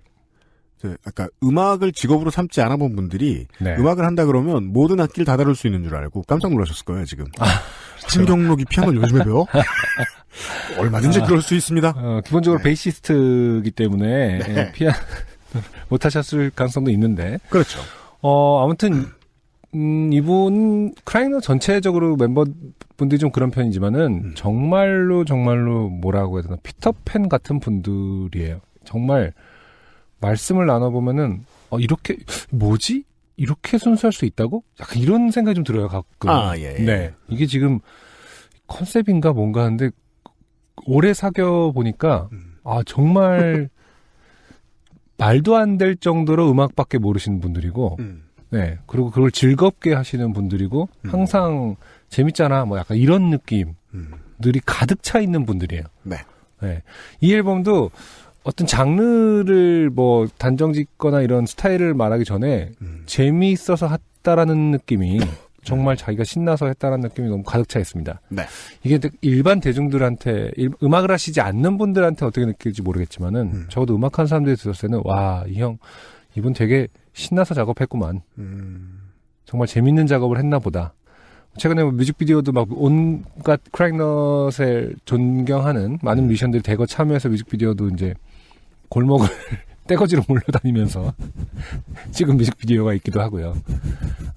아까 음악을 직업으로 삼지 않아 본 분들이 네. 음악을 한다 그러면 모든 악기를 다 다룰 수 있는 줄 알고 깜짝 놀라셨을 거예요, 지금. 한경록이 피아노를 요즘에 배워? 얼마든지 그럴 수 있습니다. 기본적으로 네. 베이시스트이기 때문에 네. 피아노 못하셨을 가능성도 있는데. 그렇죠. 아무튼 이분 크라잉너 전체적으로 멤버분들이 좀 그런 편이지만은 정말로 뭐라고 해야 되나 피터팬 같은 분들이에요. 정말 말씀을 나눠보면은 이렇게 뭐지? 이렇게 순수할 수 있다고? 약간 이런 생각이 좀 들어요 가끔. 예. 네, 이게 지금 컨셉인가 뭔가 하는데 오래 사귀어 보니까 정말 말도 안 될 정도로 음악밖에 모르시는 분들이고. 네. 그리고 그걸 즐겁게 하시는 분들이고, 항상 재밌잖아. 뭐 약간 이런 느낌들이 가득 차 있는 분들이에요. 네. 네. 이 앨범도 어떤 장르를 뭐 단정 짓거나 이런 스타일을 말하기 전에 재미있어서 했다라는 느낌이 정말 자기가 신나서 했다라는 느낌이 너무 가득 차 있습니다. 네. 이게 일반 대중들한테, 음악을 하시지 않는 분들한테 어떻게 느낄지 모르겠지만은, 적어도 음악하는 사람들이 들었을 때는, 와, 이분 되게 신나서 작업했구만. 정말 재밌는 작업을 했나 보다. 최근에 뮤직비디오도 막 온갖 크라잉넛을 존경하는 많은 뮤지션들이 대거 참여해서 뮤직비디오도 이제 골목을 떼거지로 몰려다니면서 찍은 뮤직비디오가 있기도 하고요.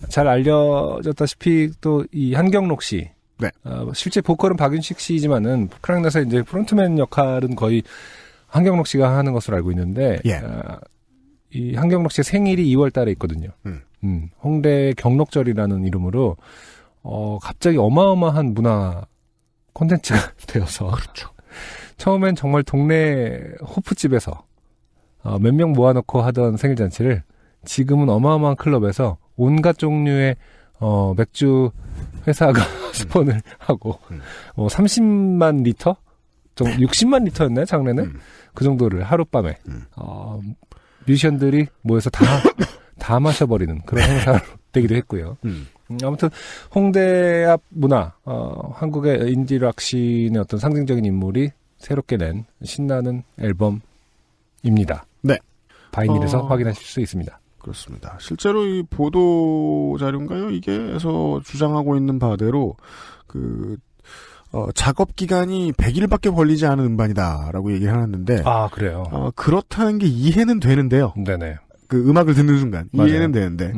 잘 알려졌다시피 또 이 한경록 씨. 네. 실제 보컬은 박윤식 씨지만은 크라잉넛의 이제 프론트맨 역할은 거의 한경록 씨가 하는 것으로 알고 있는데, 예. 이 한경록 씨의 생일이 2월 달에 있거든요. 홍대 경록절이라는 이름으로, 갑자기 어마어마한 문화 콘텐츠가 되어서. 그렇죠. 처음엔 정말 동네 호프집에서, 몇 명 모아놓고 하던 생일잔치를 지금은 어마어마한 클럽에서 온갖 종류의, 맥주 회사가 스폰을 하고, 30만 리터? 60만 리터였나요, 작년에? 그 정도를 하룻밤에, 뮤지션들이 모여서 다 마셔버리는 그런 행사로 되기도 했고요. 아무튼 홍대 앞 문화, 한국의 인디락 씬의 어떤 상징적인 인물이 새롭게 낸 신나는 앨범입니다. 네. 바이닐에서 확인하실 수 있습니다. 그렇습니다. 실제로 이 보도 자료인가요? 이게에서 주장하고 있는 바대로 작업 기간이 100일밖에 걸리지 않은 음반이다라고 얘기를 해놨는데. 아, 그래요? 그렇다는 게 이해는 되는데요. 네네. 그 음악을 듣는 순간 맞아요. 이해는 되는데.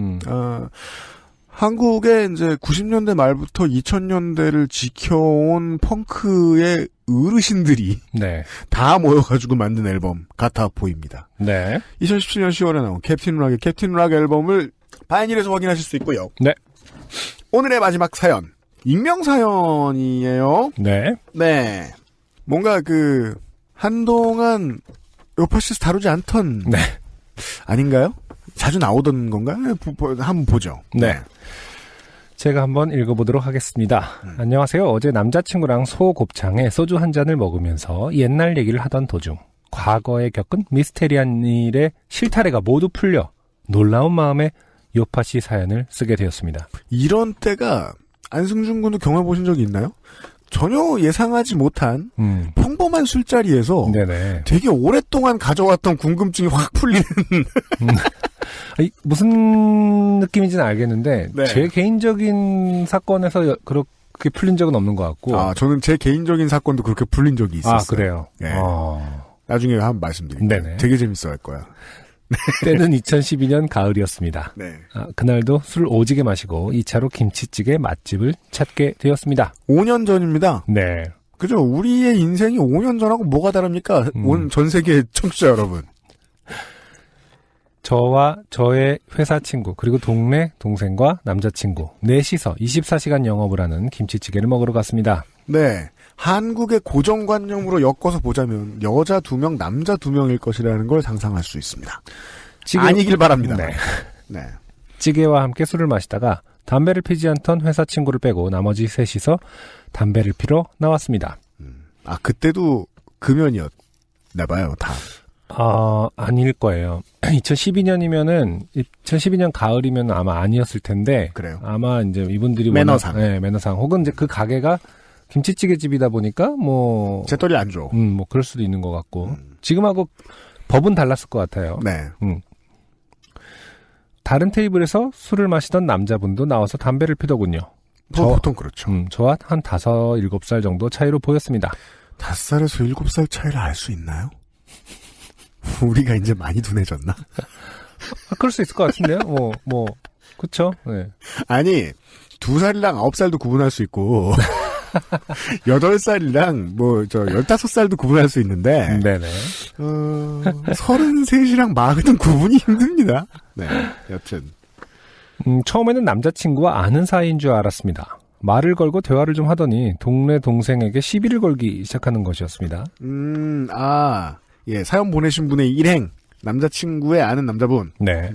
한국의 이제 90년대 말부터 2000년대를 지켜온 펑크의 어르신들이 네. 다 모여가지고 만든 앨범 같아 보입니다. 네. 2017년 10월에 나온 캡틴 락 앨범을 바이닐에서 확인하실 수 있고요. 네. 오늘의 마지막 사연. 익명 사연이에요. 네. 네. 뭔가 한동안 요파시스 다루지 않던. 네. 아닌가요? 자주 나오던 건가요? 한번 보죠. 네. 제가 한번 읽어보도록 하겠습니다. 안녕하세요. 어제 남자친구랑 소곱창에 소주 한 잔을 먹으면서 옛날 얘기를 하던 도중 과거에 겪은 미스테리한 일의 실타래가 모두 풀려 놀라운 마음에 요파시 사연을 쓰게 되었습니다. 이런 때가 안승준 군도 경험해보신 적이 있나요? 전혀 예상하지 못한 평범한 술자리에서 네네. 되게 오랫동안 가져왔던 궁금증이 확 풀리는 무슨 느낌인지는 알겠는데 네. 제 개인적인 사건에서 그렇게 풀린 적은 없는 것 같고 저는 제 개인적인 사건도 그렇게 풀린 적이 있었어요. 아, 그래요? 네. 나중에 한번 말씀드릴게요. 네네. 되게 재밌어 할 거야. 때는 2012년 가을이었습니다. 네. 그날도 술 오지게 마시고 2차로 김치찌개 맛집을 찾게 되었습니다. 5년 전입니다. 네. 그죠? 우리의 인생이 5년 전하고 뭐가 다릅니까? 온 전 세계 청취자 여러분. 저와 저의 회사 친구 그리고 동네 동생과 남자친구 넷이서 24시간 영업을 하는 김치찌개를 먹으러 갔습니다. 네. 한국의 고정관념으로 엮어서 보자면 여자 2명, 남자 2명일 것이라는 걸 상상할 수 있습니다. 아니길 바랍니다. 네. 네. 찌개와 함께 술을 마시다가 담배를 피지 않던 회사 친구를 빼고 나머지 셋이서 담배를 피러 나왔습니다. 그때도 금연이었나 봐요, 다. 아닐 거예요. 2012년이면은 2012년 가을이면 아마 아니었을 텐데. 그래요. 아마 이제 이분들이 매너상. 네, 매너상. 혹은 이제 그 가게가 김치찌개 집이다 보니까 재떨이 안 줘. 뭐 그럴 수도 있는 것 같고. 지금하고 법은 달랐을 것 같아요. 네. 다른 테이블에서 술을 마시던 남자분도 나와서 담배를 피더군요. 보통 그렇죠. 저와 한 5, 7살 정도 차이로 보였습니다. 5살에서 7살 차이를 알 수 있나요? 우리가 이제 많이 둔해졌나? 그럴 수 있을 것 같은데요? 그쵸? 네. 아니, 2살이랑 9살도 구분할 수 있고, 8살이랑 15살도 구분할 수 있는데, 네네. 33이랑 40은 구분이 힘듭니다. 네, 여튼. 처음에는 남자친구와 아는 사이인 줄 알았습니다. 말을 걸고 대화를 좀 하더니 동네 동생에게 시비를 걸기 시작하는 것이었습니다. 예, 사연 보내신 분의 일행, 남자친구의 아는 남자분. 네.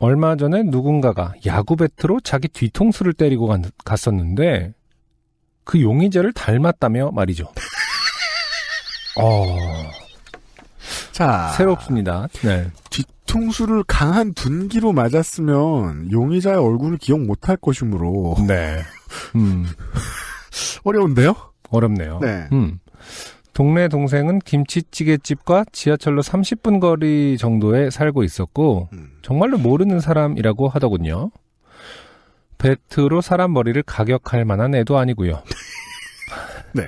얼마 전에 누군가가 야구 배트로 자기 뒤통수를 때리고 갔었는데 그 용의자를 닮았다며 말이죠. 자, 새롭습니다. 네. 뒤통수를 강한 둔기로 맞았으면 용의자의 얼굴을 기억 못할 것이므로. 네. 어려운데요? 어렵네요. 네. 동네 동생은 김치찌개집과 지하철로 30분 거리 정도에 살고 있었고 정말로 모르는 사람이라고 하더군요. 배트로 사람 머리를 가격할 만한 애도 아니고요. 네.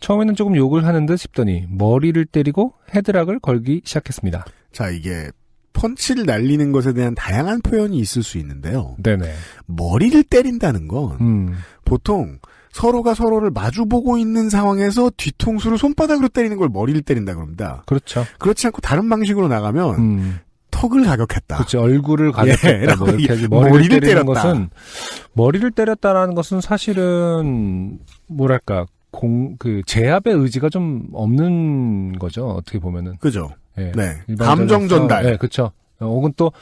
처음에는 조금 욕을 하는 듯 싶더니 머리를 때리고 헤드락을 걸기 시작했습니다. 자, 이게 펀치를 날리는 것에 대한 다양한 표현이 있을 수 있는데요. 네네. 머리를 때린다는 건 보통 서로가 서로를 마주보고 있는 상황에서 뒤통수를 손바닥으로 때리는 걸 머리를 때린다 그럽니다. 그렇죠. 그렇지 않고 다른 방식으로 나가면 턱을 가격했다. 그렇죠. 얼굴을 가격했다. 뭐 이렇게 하지. 머리를 때리는 것은 머리를 때렸다라는 것은 사실은 뭐랄까 제압의 의지가 좀 없는 거죠. 어떻게 보면은. 그죠. 네. 네. 감정 전달. 네, 그렇죠. 혹은 또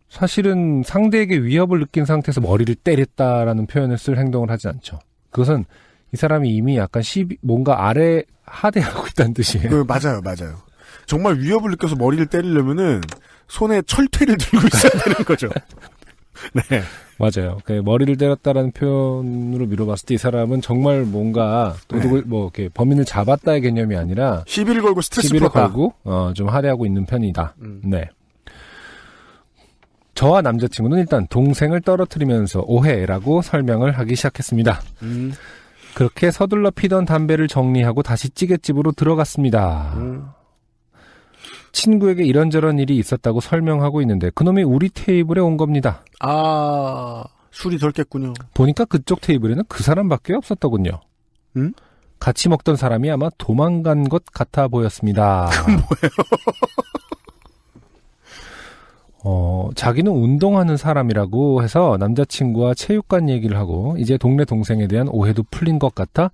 사실은 상대에게 위협을 느낀 상태에서 머리를 때렸다라는 표현을 쓸 행동을 하지 않죠. 그것은 이 사람이 이미 약간 뭔가 하대하고 있다는 뜻이에요. 맞아요. 정말 위협을 느껴서 머리를 때리려면은 손에 철퇴를 들고 있어야 되는 거죠. 네. 맞아요. 머리를 때렸다라는 표현으로 미뤄봤을 때 이 사람은 정말 뭔가 도둑을 이렇게 범인을 잡았다의 개념이 아니라 시비를 걸고 스트레스 시비를 풀었다. 걸고 좀 하대하고 있는 편이다. 네. 저와 남자친구는 일단 동생을 떨어뜨리면서 오해라고 설명을 하기 시작했습니다. 그렇게 서둘러 피던 담배를 정리하고 다시 찌개집으로 들어갔습니다. 친구에게 이런저런 일이 있었다고 설명하고 있는데 그놈이 우리 테이블에 온 겁니다. 술이 덜 깼군요. 보니까 그쪽 테이블에는 그 사람밖에 없었더군요. 같이 먹던 사람이 아마 도망간 것 같아 보였습니다. 뭐예요? 자기는 운동하는 사람이라고 해서 남자친구와 체육관 얘기를 하고 이제 동네 동생에 대한 오해도 풀린 것 같아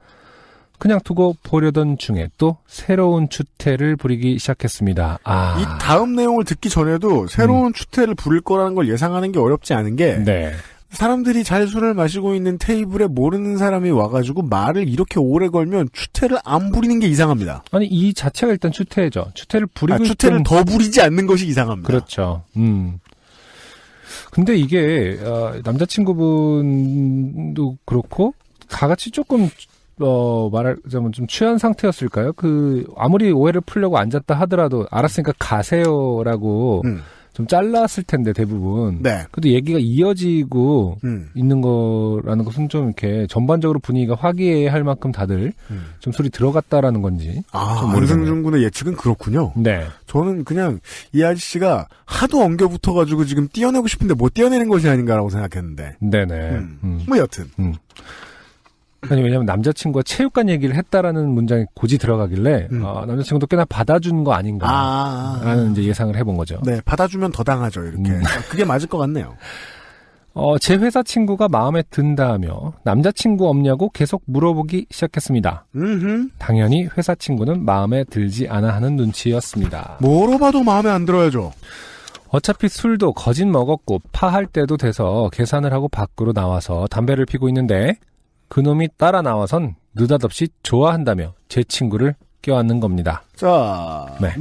그냥 두고 보려던 중에 또 새로운 추태를 부리기 시작했습니다. 이 다음 내용을 듣기 전에도 새로운 추태를 부릴 거라는 걸 예상하는 게 어렵지 않은 게 네. 사람들이 잘 술을 마시고 있는 테이블에 모르는 사람이 와가지고 말을 이렇게 오래 걸면 추태를 안 부리는 게 이상합니다. 아니 이 자체가 일단 추태죠. 추태를 부리고 추태를 더 부리지 않는 것이 이상합니다. 그렇죠. 근데 이게 남자친구분도 그렇고 다 같이 조금 말하자면 좀 취한 상태였을까요? 아무리 오해를 풀려고 앉았다 하더라도 알았으니까 가세요라고 좀 잘랐을 텐데 대부분. 네. 그래도 얘기가 이어지고 있는 거라는 것은 좀 이렇게 전반적으로 분위기가 화기애애할 만큼 다들 좀 술이 들어갔다라는 건지. 안승준 군의 예측은 그렇군요. 네. 저는 그냥 이 아저씨가 하도 엉겨붙어가지고 지금 띄어내고 싶은데 못 띄어내는 것이 아닌가라고 생각했는데. 네네. 뭐 여튼. 아니 왜냐면 남자친구가 체육관 얘기를 했다라는 문장이 고지 들어가길래 남자친구도 꽤나 받아준 거 아닌가라는 이제 예상을 해본 거죠. 네, 받아주면 더 당하죠 이렇게. 그게 맞을 것 같네요. 제 회사 친구가 마음에 든다며 남자친구 없냐고 계속 물어보기 시작했습니다. 당연히 회사 친구는 마음에 들지 않아 하는 눈치였습니다. 뭐로 봐도 마음에 안 들어야죠. 어차피 술도 거진 먹었고 파할 때도 돼서 계산을 하고 밖으로 나와서 담배를 피고 있는데 그놈이 따라 나와선 느닷없이 좋아한다며 제 친구를 껴안는 겁니다. 자, 네.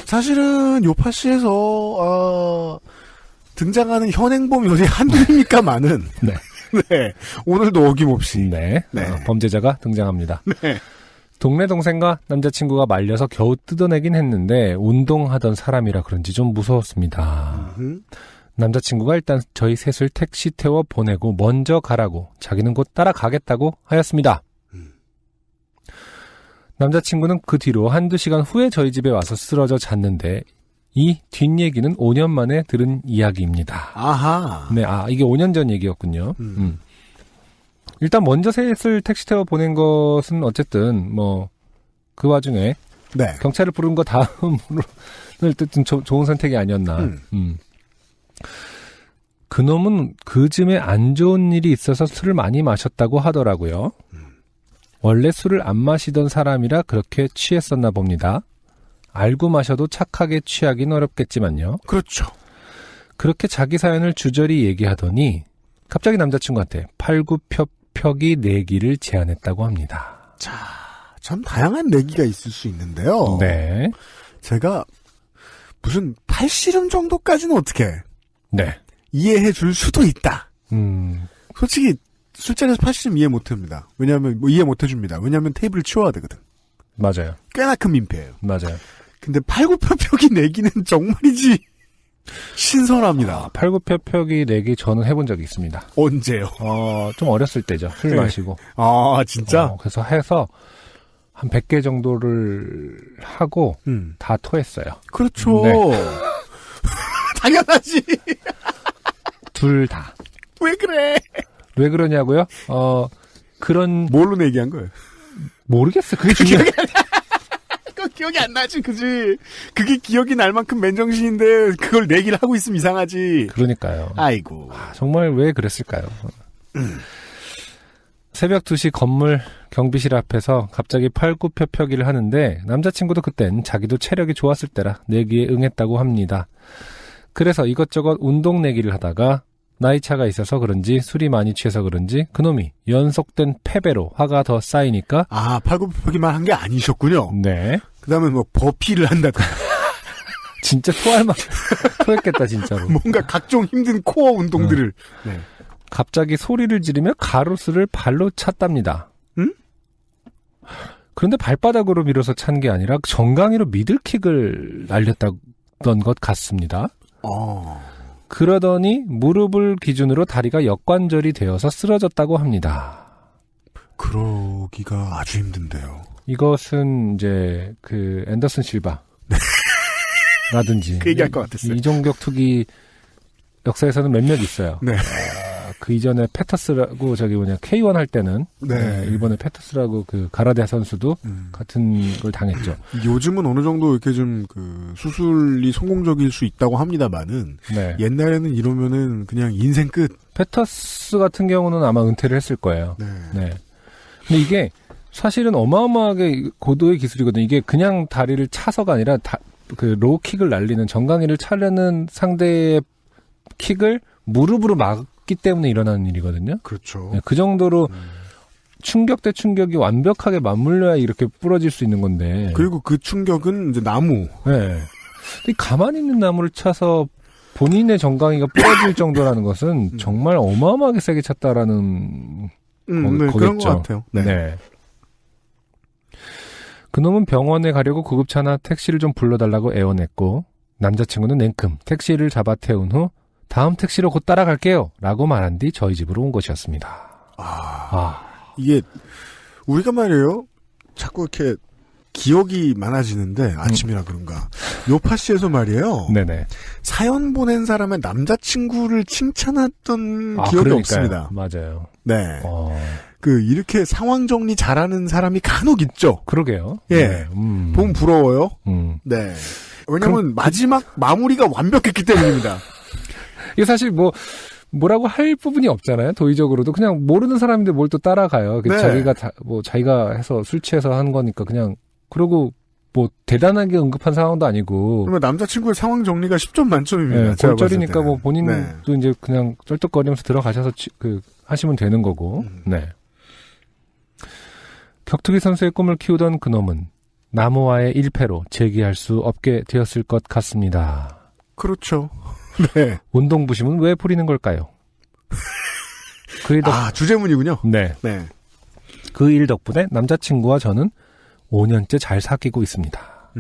사실은 요파씨에서 등장하는 현행범 요새 한둘입니까 많은. 네. 네. 오늘도 어김없이. 네. 범죄자가 등장합니다. 네. 동네 동생과 남자친구가 말려서 겨우 뜯어내긴 했는데 운동하던 사람이라 그런지 좀 무서웠습니다. 남자친구가 일단 저희 셋을 택시 태워 보내고 먼저 가라고 자기는 곧 따라가겠다고 하였습니다. 남자친구는 그 뒤로 한두 시간 후에 저희 집에 와서 쓰러져 잤는데 이 뒷얘기는 5년 만에 들은 이야기입니다. 아하. 네, 이게 5년 전 얘기였군요. 일단 먼저 셋을 택시 태워 보낸 것은 어쨌든 그 와중에 네. 경찰을 부른 거 다음으로 어쨌든 좋은 선택이 아니었나. 그놈은 그쯤에 안 좋은 일이 있어서 술을 많이 마셨다고 하더라고요. 원래 술을 안 마시던 사람이라 그렇게 취했었나 봅니다. 알고 마셔도 착하게 취하긴 어렵겠지만요. 그렇죠. 그렇게 자기 사연을 주저리 얘기하더니 갑자기 남자친구한테 팔굽혀펴기 내기를 제안했다고 합니다. 자, 참 다양한 내기가 있을 수 있는데요. 네. 제가 무슨 팔씨름 정도까지는 어떻게 네. 이해해 줄 수도 있다. 솔직히 술자리에서 팔씨름 이해 못 합니다. 왜냐하면 이해 못 해줍니다. 왜냐하면 테이블을 치워야 되거든. 맞아요. 꽤나 큰 민폐예요. 맞아요. 근데 팔굽혀펴기 내기는 정말이지 신선합니다. 팔굽혀펴기 내기 저는 해본 적이 있습니다. 언제요? 좀 어렸을 때죠. 술 네. 마시고. 진짜? 그래서 해서 한 100개 정도를 하고 다 토했어요. 그렇죠. 네. 당연하지. 둘 다. 왜 그래? 왜 그러냐고요? 그런 뭘로 내기한 거예요? 모르겠어. 그게 중요해. 그 기억이 안 나지, 그지? 그게 기억이 날 만큼 맨정신인데 그걸 내기를 하고 있으면 이상하지. 그러니까요. 아이고. 정말 왜 그랬을까요? 새벽 2시 건물 경비실 앞에서 갑자기 팔굽혀펴기를 하는데 남자친구도 그땐 자기도 체력이 좋았을 때라 내기에 응했다고 합니다. 그래서 이것저것 운동 내기를 하다가 나이차가 있어서 그런지 술이 많이 취해서 그런지 그놈이 연속된 패배로 화가 더 쌓이니까 팔굽혀펴기만 한 게 아니셨군요. 네. 그 다음에 버피를 한다든가. 진짜 토했겠다 진짜로. 뭔가 각종 힘든 코어 운동들을. 네. 갑자기 소리를 지르며 가로수를 발로 찼답니다. 응? 그런데 발바닥으로 밀어서 찬 게 아니라 정강이로 미들킥을 날렸던 것 같습니다. 그러더니 무릎을 기준으로 다리가 역관절이 되어서 쓰러졌다고 합니다. 그러기가 아주 힘든데요. 이것은 이제 그 앤더슨 실바 라든지 그 얘기할 것 같았어요. 이종격 투기 역사에서는 몇몇 있어요. 네. 그 이전에 페터스라고 K1 할 때는 네. 일본의 페터스라고 그 가라데 선수도 같은 걸 당했죠. 요즘은 어느 정도 이렇게 좀 그 수술이 성공적일 수 있다고 합니다만은 네. 옛날에는 이러면은 그냥 인생 끝. 페터스 같은 경우는 아마 은퇴를 했을 거예요. 네. 네. 근데 이게 사실은 어마어마하게 고도의 기술이거든요. 이게 그냥 다리를 차서가 아니라 그 로우킥을 날리는 정강이를 차려는 상대의 킥을 무릎으로 막기 때문에 일어나는 일이거든요. 그렇죠. 네, 그 정도로 충격 대 충격이 완벽하게 맞물려야 이렇게 부러질 수 있는 건데. 그리고 그 충격은 이제 나무. 네. 근데 가만히 있는 나무를 차서 본인의 정강이가 부러질 정도라는 것은 정말 어마어마하게 세게 찼다라는 네, 그런 것 같아요. 네. 네. 그놈은 병원에 가려고 구급차나 택시를 좀 불러달라고 애원했고 남자친구는 냉큼 택시를 잡아 태운 후 다음 택시로 곧 따라갈게요 라고 말한 뒤 저희 집으로 온 것이었습니다. 이게 우리가 말이에요. 자꾸 이렇게 기억이 많아지는데 아침이라 그런가. 요파씨에서 말이에요. 네네. 사연 보낸 사람의 남자친구를 칭찬했던 기억이 그러니까요. 없습니다. 맞아요. 네. 이렇게 상황 정리 잘하는 사람이 간혹 있죠. 그러게요. 예. 네. 보면 부러워요. 네. 왜냐면 마지막 마무리가 완벽했기 때문입니다. 이게 사실 뭐라고 할 부분이 없잖아요. 도의적으로도 그냥 모르는 사람인데 뭘 또 따라가요. 네. 자기가 해서 술 취해서 한 거니까 그냥 그러고 대단하게 응급한 상황도 아니고. 그러면 남자친구의 상황 정리가 10점 만점입니다. 네, 골절이니까 본인도 네. 이제 그냥 쩔뚝거리면서 들어가셔서 하시면 되는 거고. 네. 격투기 선수의 꿈을 키우던 그놈은 나무와의 1패로 재기할 수 없게 되었을 것 같습니다. 그렇죠. 네. 운동 부심은 왜 부리는 걸까요? 주제문이군요. 네. 네. 그 일 덕분에 남자친구와 저는 5년째 잘 사귀고 있습니다.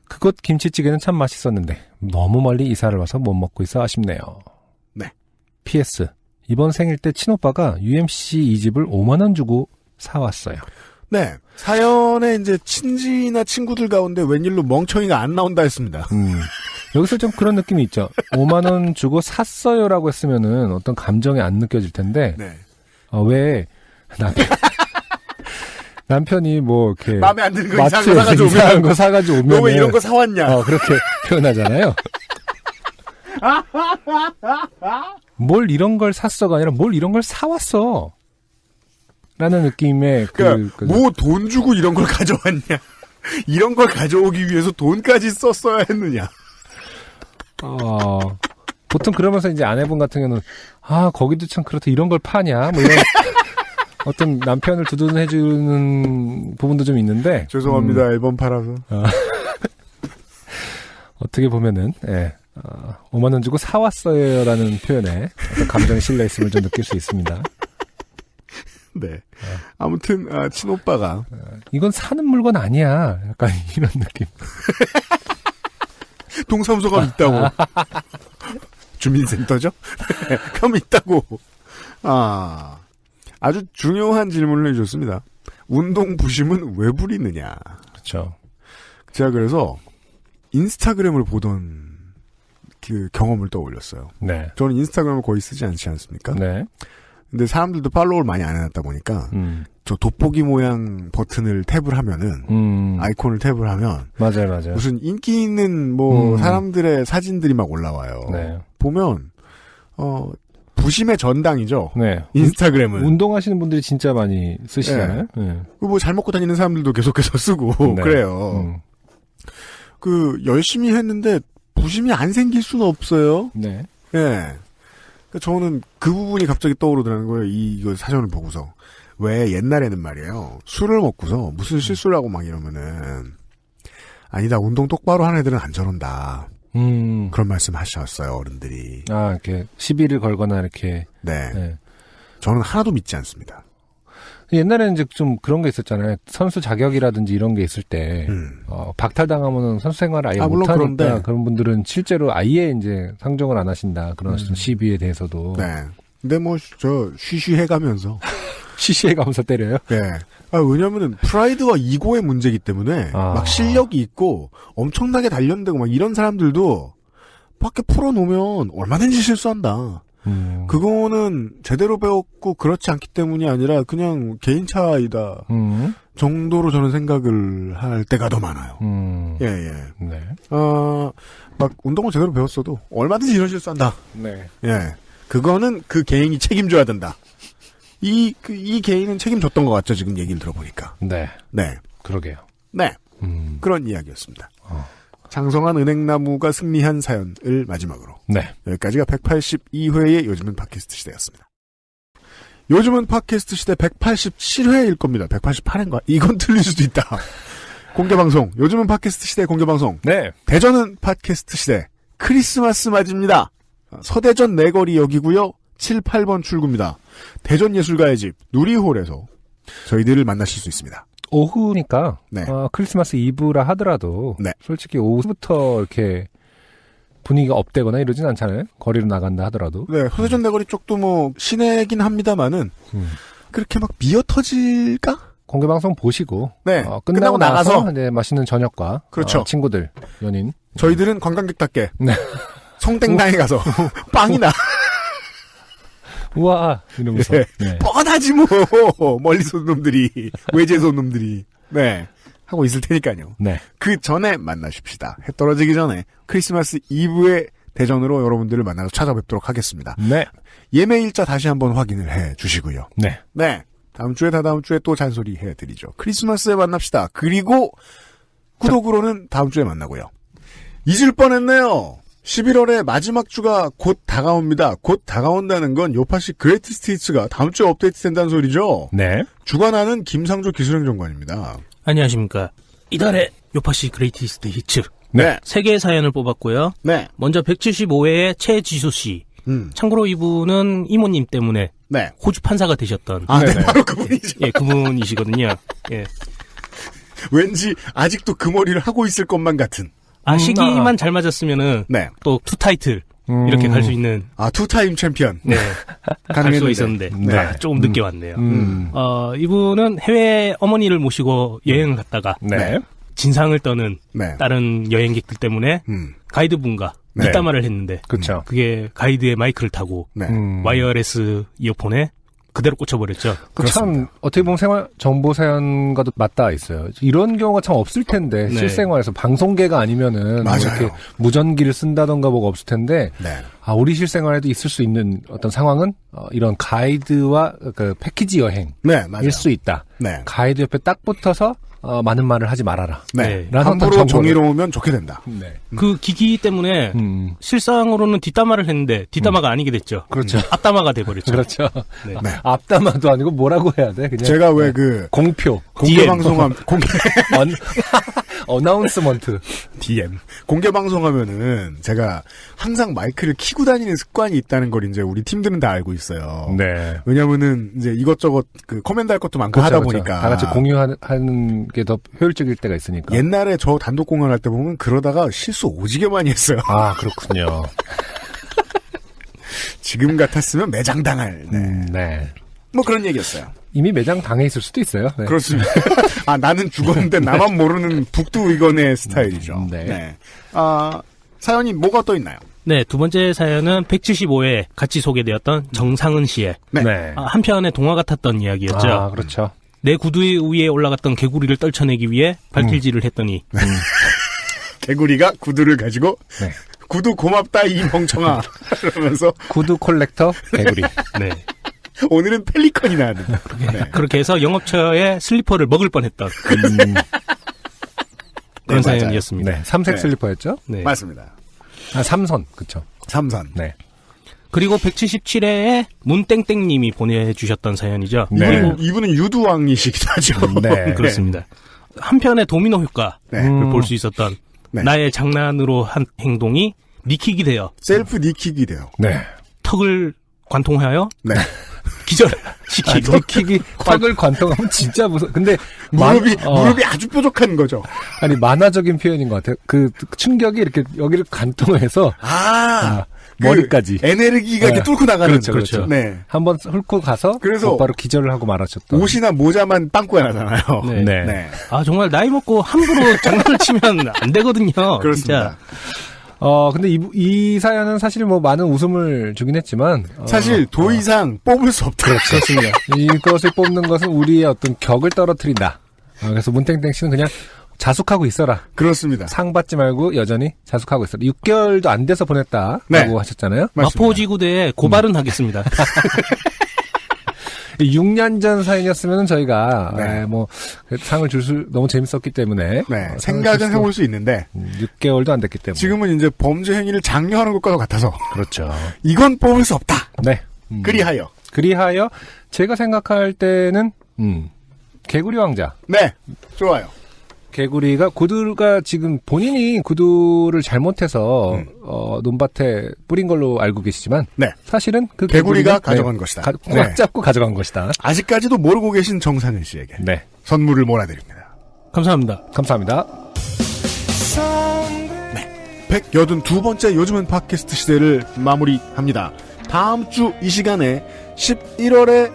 그곳 김치찌개는 참 맛있었는데 너무 멀리 이사를 와서 못 먹고 있어 아쉽네요. 네. PS. 이번 생일 때 친오빠가 UMC 2집을 5만 원 주고 사왔어요. 네. 사연에 이제 친지나 친구들 가운데 웬일로 멍청이가 안 나온다 했습니다. 여기서 좀 그런 느낌이 있죠. 5만 원 주고 샀어요라고 했으면은 어떤 감정이 안 느껴질 텐데 네. 왜 남편이 뭐 이렇게 마음에 안 드는 거 마트에서 이상한 거 사가지고 오면 너 왜 이런 거 사왔냐? 그렇게 표현하잖아요. 뭘 이런 걸 샀어가 아니라 뭘 이런 걸 사왔어. 라는 느낌의 그러니까 뭐 돈 주고 이런 걸 가져왔냐? 이런 걸 가져오기 위해서 돈까지 썼어야 했느냐? 보통 그러면서 이제 아내분 같은 경우는 거기도 참 그렇다 이런 걸 파냐 뭐 이런 어떤 남편을 두둔해주는 부분도 좀 있는데 죄송합니다. 앨범 팔아서 어떻게 보면은 5만 원 주고 사왔어요라는 표현에 어떤 감정이 실려 있음을 좀 느낄 수 있습니다. 네. 아무튼 친오빠가 이건 사는 물건 아니야. 약간 이런 느낌. 동사무소가 있다고. 주민센터죠? 그럼 있다고. 아주 중요한 질문을 해주셨습니다. 운동 부심은 왜 부리느냐. 그렇죠. 제가 그래서 인스타그램을 보던 그 경험을 떠올렸어요. 네. 저는 인스타그램을 거의 쓰지 않지 않습니까? 네. 근데 사람들도 팔로우를 많이 안 해놨다 보니까 저 돋보기 모양 버튼을 탭을 하면은 아이콘을 탭을 하면 맞아요. 무슨 인기 있는 사람들의 사진들이 막 올라와요. 네. 보면 부심의 전당이죠. 네. 인스타그램은 운동하시는 분들이 진짜 많이 쓰시잖아요. 네. 뭐 잘 먹고 다니는 사람들도 계속해서 쓰고 네. 그래요. 열심히 했는데 부심이 안 생길 수는 없어요. 네. 예. 저는 그 부분이 갑자기 떠오르더라는 거예요. 이거 사전을 보고서. 왜 옛날에는 말이에요. 술을 먹고서 무슨 실수를 하고 막 이러면은 아니다. 운동 똑바로 하는 애들은 안 저런다. 그런 말씀 하셨어요. 어른들이. 이렇게 시비를 걸거나 이렇게. 네. 저는 하나도 믿지 않습니다. 옛날에는 이제 좀 그런 게 있었잖아요. 선수 자격이라든지 이런 게 있을 때, 박탈당하면은 선수 생활을 아예 못하니까 그런 분들은 실제로 아예 이제 상종을 안 하신다. 그런 시비에 대해서도. 네. 근데 쉬쉬해가면서. 쉬쉬해가면서 때려요? 네. 왜냐면은 프라이드와 이고의 문제이기 때문에 막 실력이 있고 엄청나게 단련되고 막 이런 사람들도 밖에 풀어놓으면 얼마든지 실수한다. 그거는 제대로 배웠고 그렇지 않기 때문이 아니라 그냥 개인 차이다 정도로 저는 생각을 할 때가 더 많아요. 예. 네. 막 운동을 제대로 배웠어도 얼마든지 이런 실수한다. 네. 예. 그거는 그 개인이 책임져야 된다. 이 개인은 책임졌던 것 같죠, 지금 얘기를 들어보니까. 네. 네. 그러게요. 네. 그런 이야기였습니다. 장성한 은행나무가 승리한 사연을 마지막으로. 네. 여기까지가 182회의 요즘은 팟캐스트 시대였습니다. 요즘은 팟캐스트 시대 187회일 겁니다. 188회인가? 이건 틀릴 수도 있다. 공개방송. 요즘은 팟캐스트 시대 공개방송. 네. 대전은 팟캐스트 시대. 크리스마스 맞입니다. 서대전 내거리 역이고요. 7, 8번 출구입니다. 대전예술가의 집 누리홀에서 저희들을 만나실 수 있습니다. 오후니까 네. 크리스마스 이브라 하더라도 네. 솔직히 오후부터 이렇게 분위기가 업되거나 이러진 않잖아요. 거리로 나간다 하더라도. 네, 서대전 내거리 쪽도 뭐 시내긴 합니다만은 그렇게 막 미어 터질까? 공개방송 보시고 네, 끝나고 나가서 이제 맛있는 저녁과 그렇죠. 친구들, 연인. 저희들은 관광객답게 네. 성땡당에 가서 빵이나 우와 이러면서 네. 네. 뻔하지 뭐 멀리서 온 놈들이 외제에서 온 놈들이 네 하고 있을 테니까요. 네. 그 전에 만나십시다. 해 떨어지기 전에 크리스마스 이브의 대전으로 여러분들을 만나서 찾아뵙도록 하겠습니다. 네. 예매일자 다시 한번 확인을 해 주시고요. 네. 네. 다음 주에 다다음 주에 또 잔소리 해드리죠. 크리스마스에 만납시다. 그리고 구독으로는 다음 주에 만나고요. 잊을 뻔했네요. 11월의 마지막 주가 곧 다가옵니다. 곧 다가온다는 건 요파시 그레이티스트 히트가 다음 주에 업데이트 된다는 소리죠. 네. 주관하는 김상조 기술행정관입니다. 안녕하십니까. 이달의 요파시 그레이티스트 히트. 네. 3개의 사연을 뽑았고요. 네. 먼저 175회의 최지수 씨. 참고로 이분은 이모님 때문에 네. 호주 판사가 되셨던. 네, 바로 그분이죠. 예, 그분이시거든요. 예. 왠지 아직도 그 머리를 하고 있을 것만 같은. 시기만 잘 맞았으면은 네. 또 투 타이틀 이렇게 갈 수 있는 투타임 챔피언. 네. 갈 수 있었는데 네. 조금 늦게 왔네요. 이분은 해외 어머니를 모시고 여행을 갔다가 네. 진상을 떠는 네. 다른 여행객들 때문에 가이드분과 네. 뒷담화를 했는데 그렇죠. 그게 가이드의 마이크를 타고 네. 와이어레스 이어폰에 그대로 꽂혀버렸죠. 참 어떻게 보면 생활 정보 사연과도 맞닿아 있어요. 이런 경우가 참 없을 텐데 네. 실생활에서 방송계가 아니면은 뭐 맞아요. 이렇게 무전기를 쓴다던가 뭐가 없을 텐데 네. 우리 실생활에도 있을 수 있는 어떤 상황은 이런 가이드와 그 패키지 여행일 네, 맞아요. 수 있다. 네. 가이드 옆에 딱 붙어서 많은 말을 하지 말아라. 네. 라는 어떤 함부로 정보를- 정의로우면 좋게 된다. 네. 그 기기 때문에 실상으로는 뒷담화를 했는데 뒷담화가 아니게 됐죠. 그렇죠. 앞담화가 돼버렸죠. 그렇죠. 네. 네. 앞담화도 아니고 뭐라고 해야 돼? 그냥 제가 왜 그 공표, 공개 방송함 어나운스먼트. DM 공개 방송하면은 제가 항상 마이크를 키고 다니는 습관이 있다는 걸 이제 우리 팀들은 다 알고 있어요. 네. 왜냐면은 이제 이것저것 그 커맨드 할 것도 많고 그렇죠, 하다 그렇죠. 보니까 다 같이 공유하는 게 더 효율적일 때가 있으니까. 옛날에 저 단독 공연할 때 보면 그러다가 실수 오지게 많이 했어요. 아, 그렇군요. 지금 같았으면 매장당할. 네. 네. 뭐 그런 얘기였어요. 이미 매장 당해 있을 수도 있어요. 네. 그렇습니다. 나는 죽었는데 나만 모르는 북두의건의 스타일이죠. 네. 사연이 뭐가 또 있나요? 네, 두 번째 사연은 175회 같이 소개되었던 정상은 씨의 네. 한 편의 동화 같았던 이야기였죠. 아, 그렇죠. 내 구두 위에 올라갔던 개구리를 떨쳐내기 위해 발길질을 했더니 개구리가 구두를 가지고 네. 구두 고맙다 이 멍청아 그러면서 구두 콜렉터 개구리. 네. 오늘은 펠리컨이 나왔는데 네. 그렇게 해서 영업처의 슬리퍼를 먹을 뻔했던 그런 네, 사연이었습니다. 네. 삼색 네. 슬리퍼였죠? 네. 맞습니다. 삼선. 그쵸. 삼선. 네. 그리고 177회에 문땡땡님이 보내주셨던 사연이죠. 네. 이분은 유두왕이시기도 하죠. 네. 그렇습니다. 한편의 도미노 효과를 네. 볼 수 있었던 네. 나의 장난으로 한 행동이 니킥이 되어 셀프 니킥이 돼요. 네. 턱을 관통하여 네. 기절시키고 킥이 턱을 관통하면 진짜 무서워. 근데 무릎이 아주 뾰족한 거죠. 아니 만화적인 표현인 것 같아요. 그 충격이 이렇게 여기를 관통해서 머리까지 에네르기가 이렇게 네. 뚫고 나가는. 그렇죠, 그렇죠. 네. 한번 훑고 가서 그래서 곧바로 기절을 하고 말하셨던. 옷이나 모자만 빵꾸가 나잖아요. 네. 네. 네. 정말 나이 먹고 함부로 장난을 치면 안 되거든요. 그렇습니다. 진짜. 근데 이 사연은 사실 뭐 많은 웃음을 주긴 했지만. 사실 더 이상 뽑을 수 없다. 그렇습니다. 이것을 뽑는 것은 우리의 어떤 격을 떨어뜨린다. 그래서 문땡땡 씨는 그냥 자숙하고 있어라. 그렇습니다. 상 받지 말고 여전히 자숙하고 있어라. 6개월도 안 돼서 보냈다라고 네. 하셨잖아요. 마포지구대에 고발은 하겠습니다. 6년 전 사연이었으면 저희가 네. 뭐 상을 줄 수 너무 재밌었기 때문에 네. 생각은 해볼 수 있는데 6개월도 안 됐기 때문에 지금은 이제 범죄 행위를 장려하는 것과 같아서 그렇죠. 이건 뽑을 수 없다. 네. 그리하여 제가 생각할 때는 개구리 왕자. 네. 좋아요. 개구리가 구두가 지금 본인이 구두를 잘못해서 논밭에 뿌린 걸로 알고 계시지만 네. 사실은 그 개구리가 가져간 것이다. 꽉 네. 잡고 가져간 것이다. 아직까지도 모르고 계신 정상은 씨에게 네. 선물을 몰아드립니다. 감사합니다. 감사합니다. 182번째 요즘은 팟캐스트 시대를 마무리합니다. 다음 주 이 시간에 11월에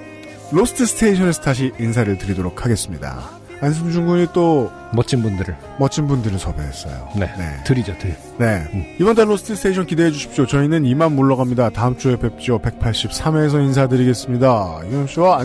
로스트 스테이션에서 다시 인사를 드리도록 하겠습니다. 안승준 군이 또 멋진 분들을 멋진 분들을 섭외했어요. 네. 드리죠. 네. 이번 달 로스트 스테이션 기대해 주십시오. 저희는 이만 물러갑니다. 다음 주에 뵙죠. 183회에서 인사드리겠습니다. 이현 씨와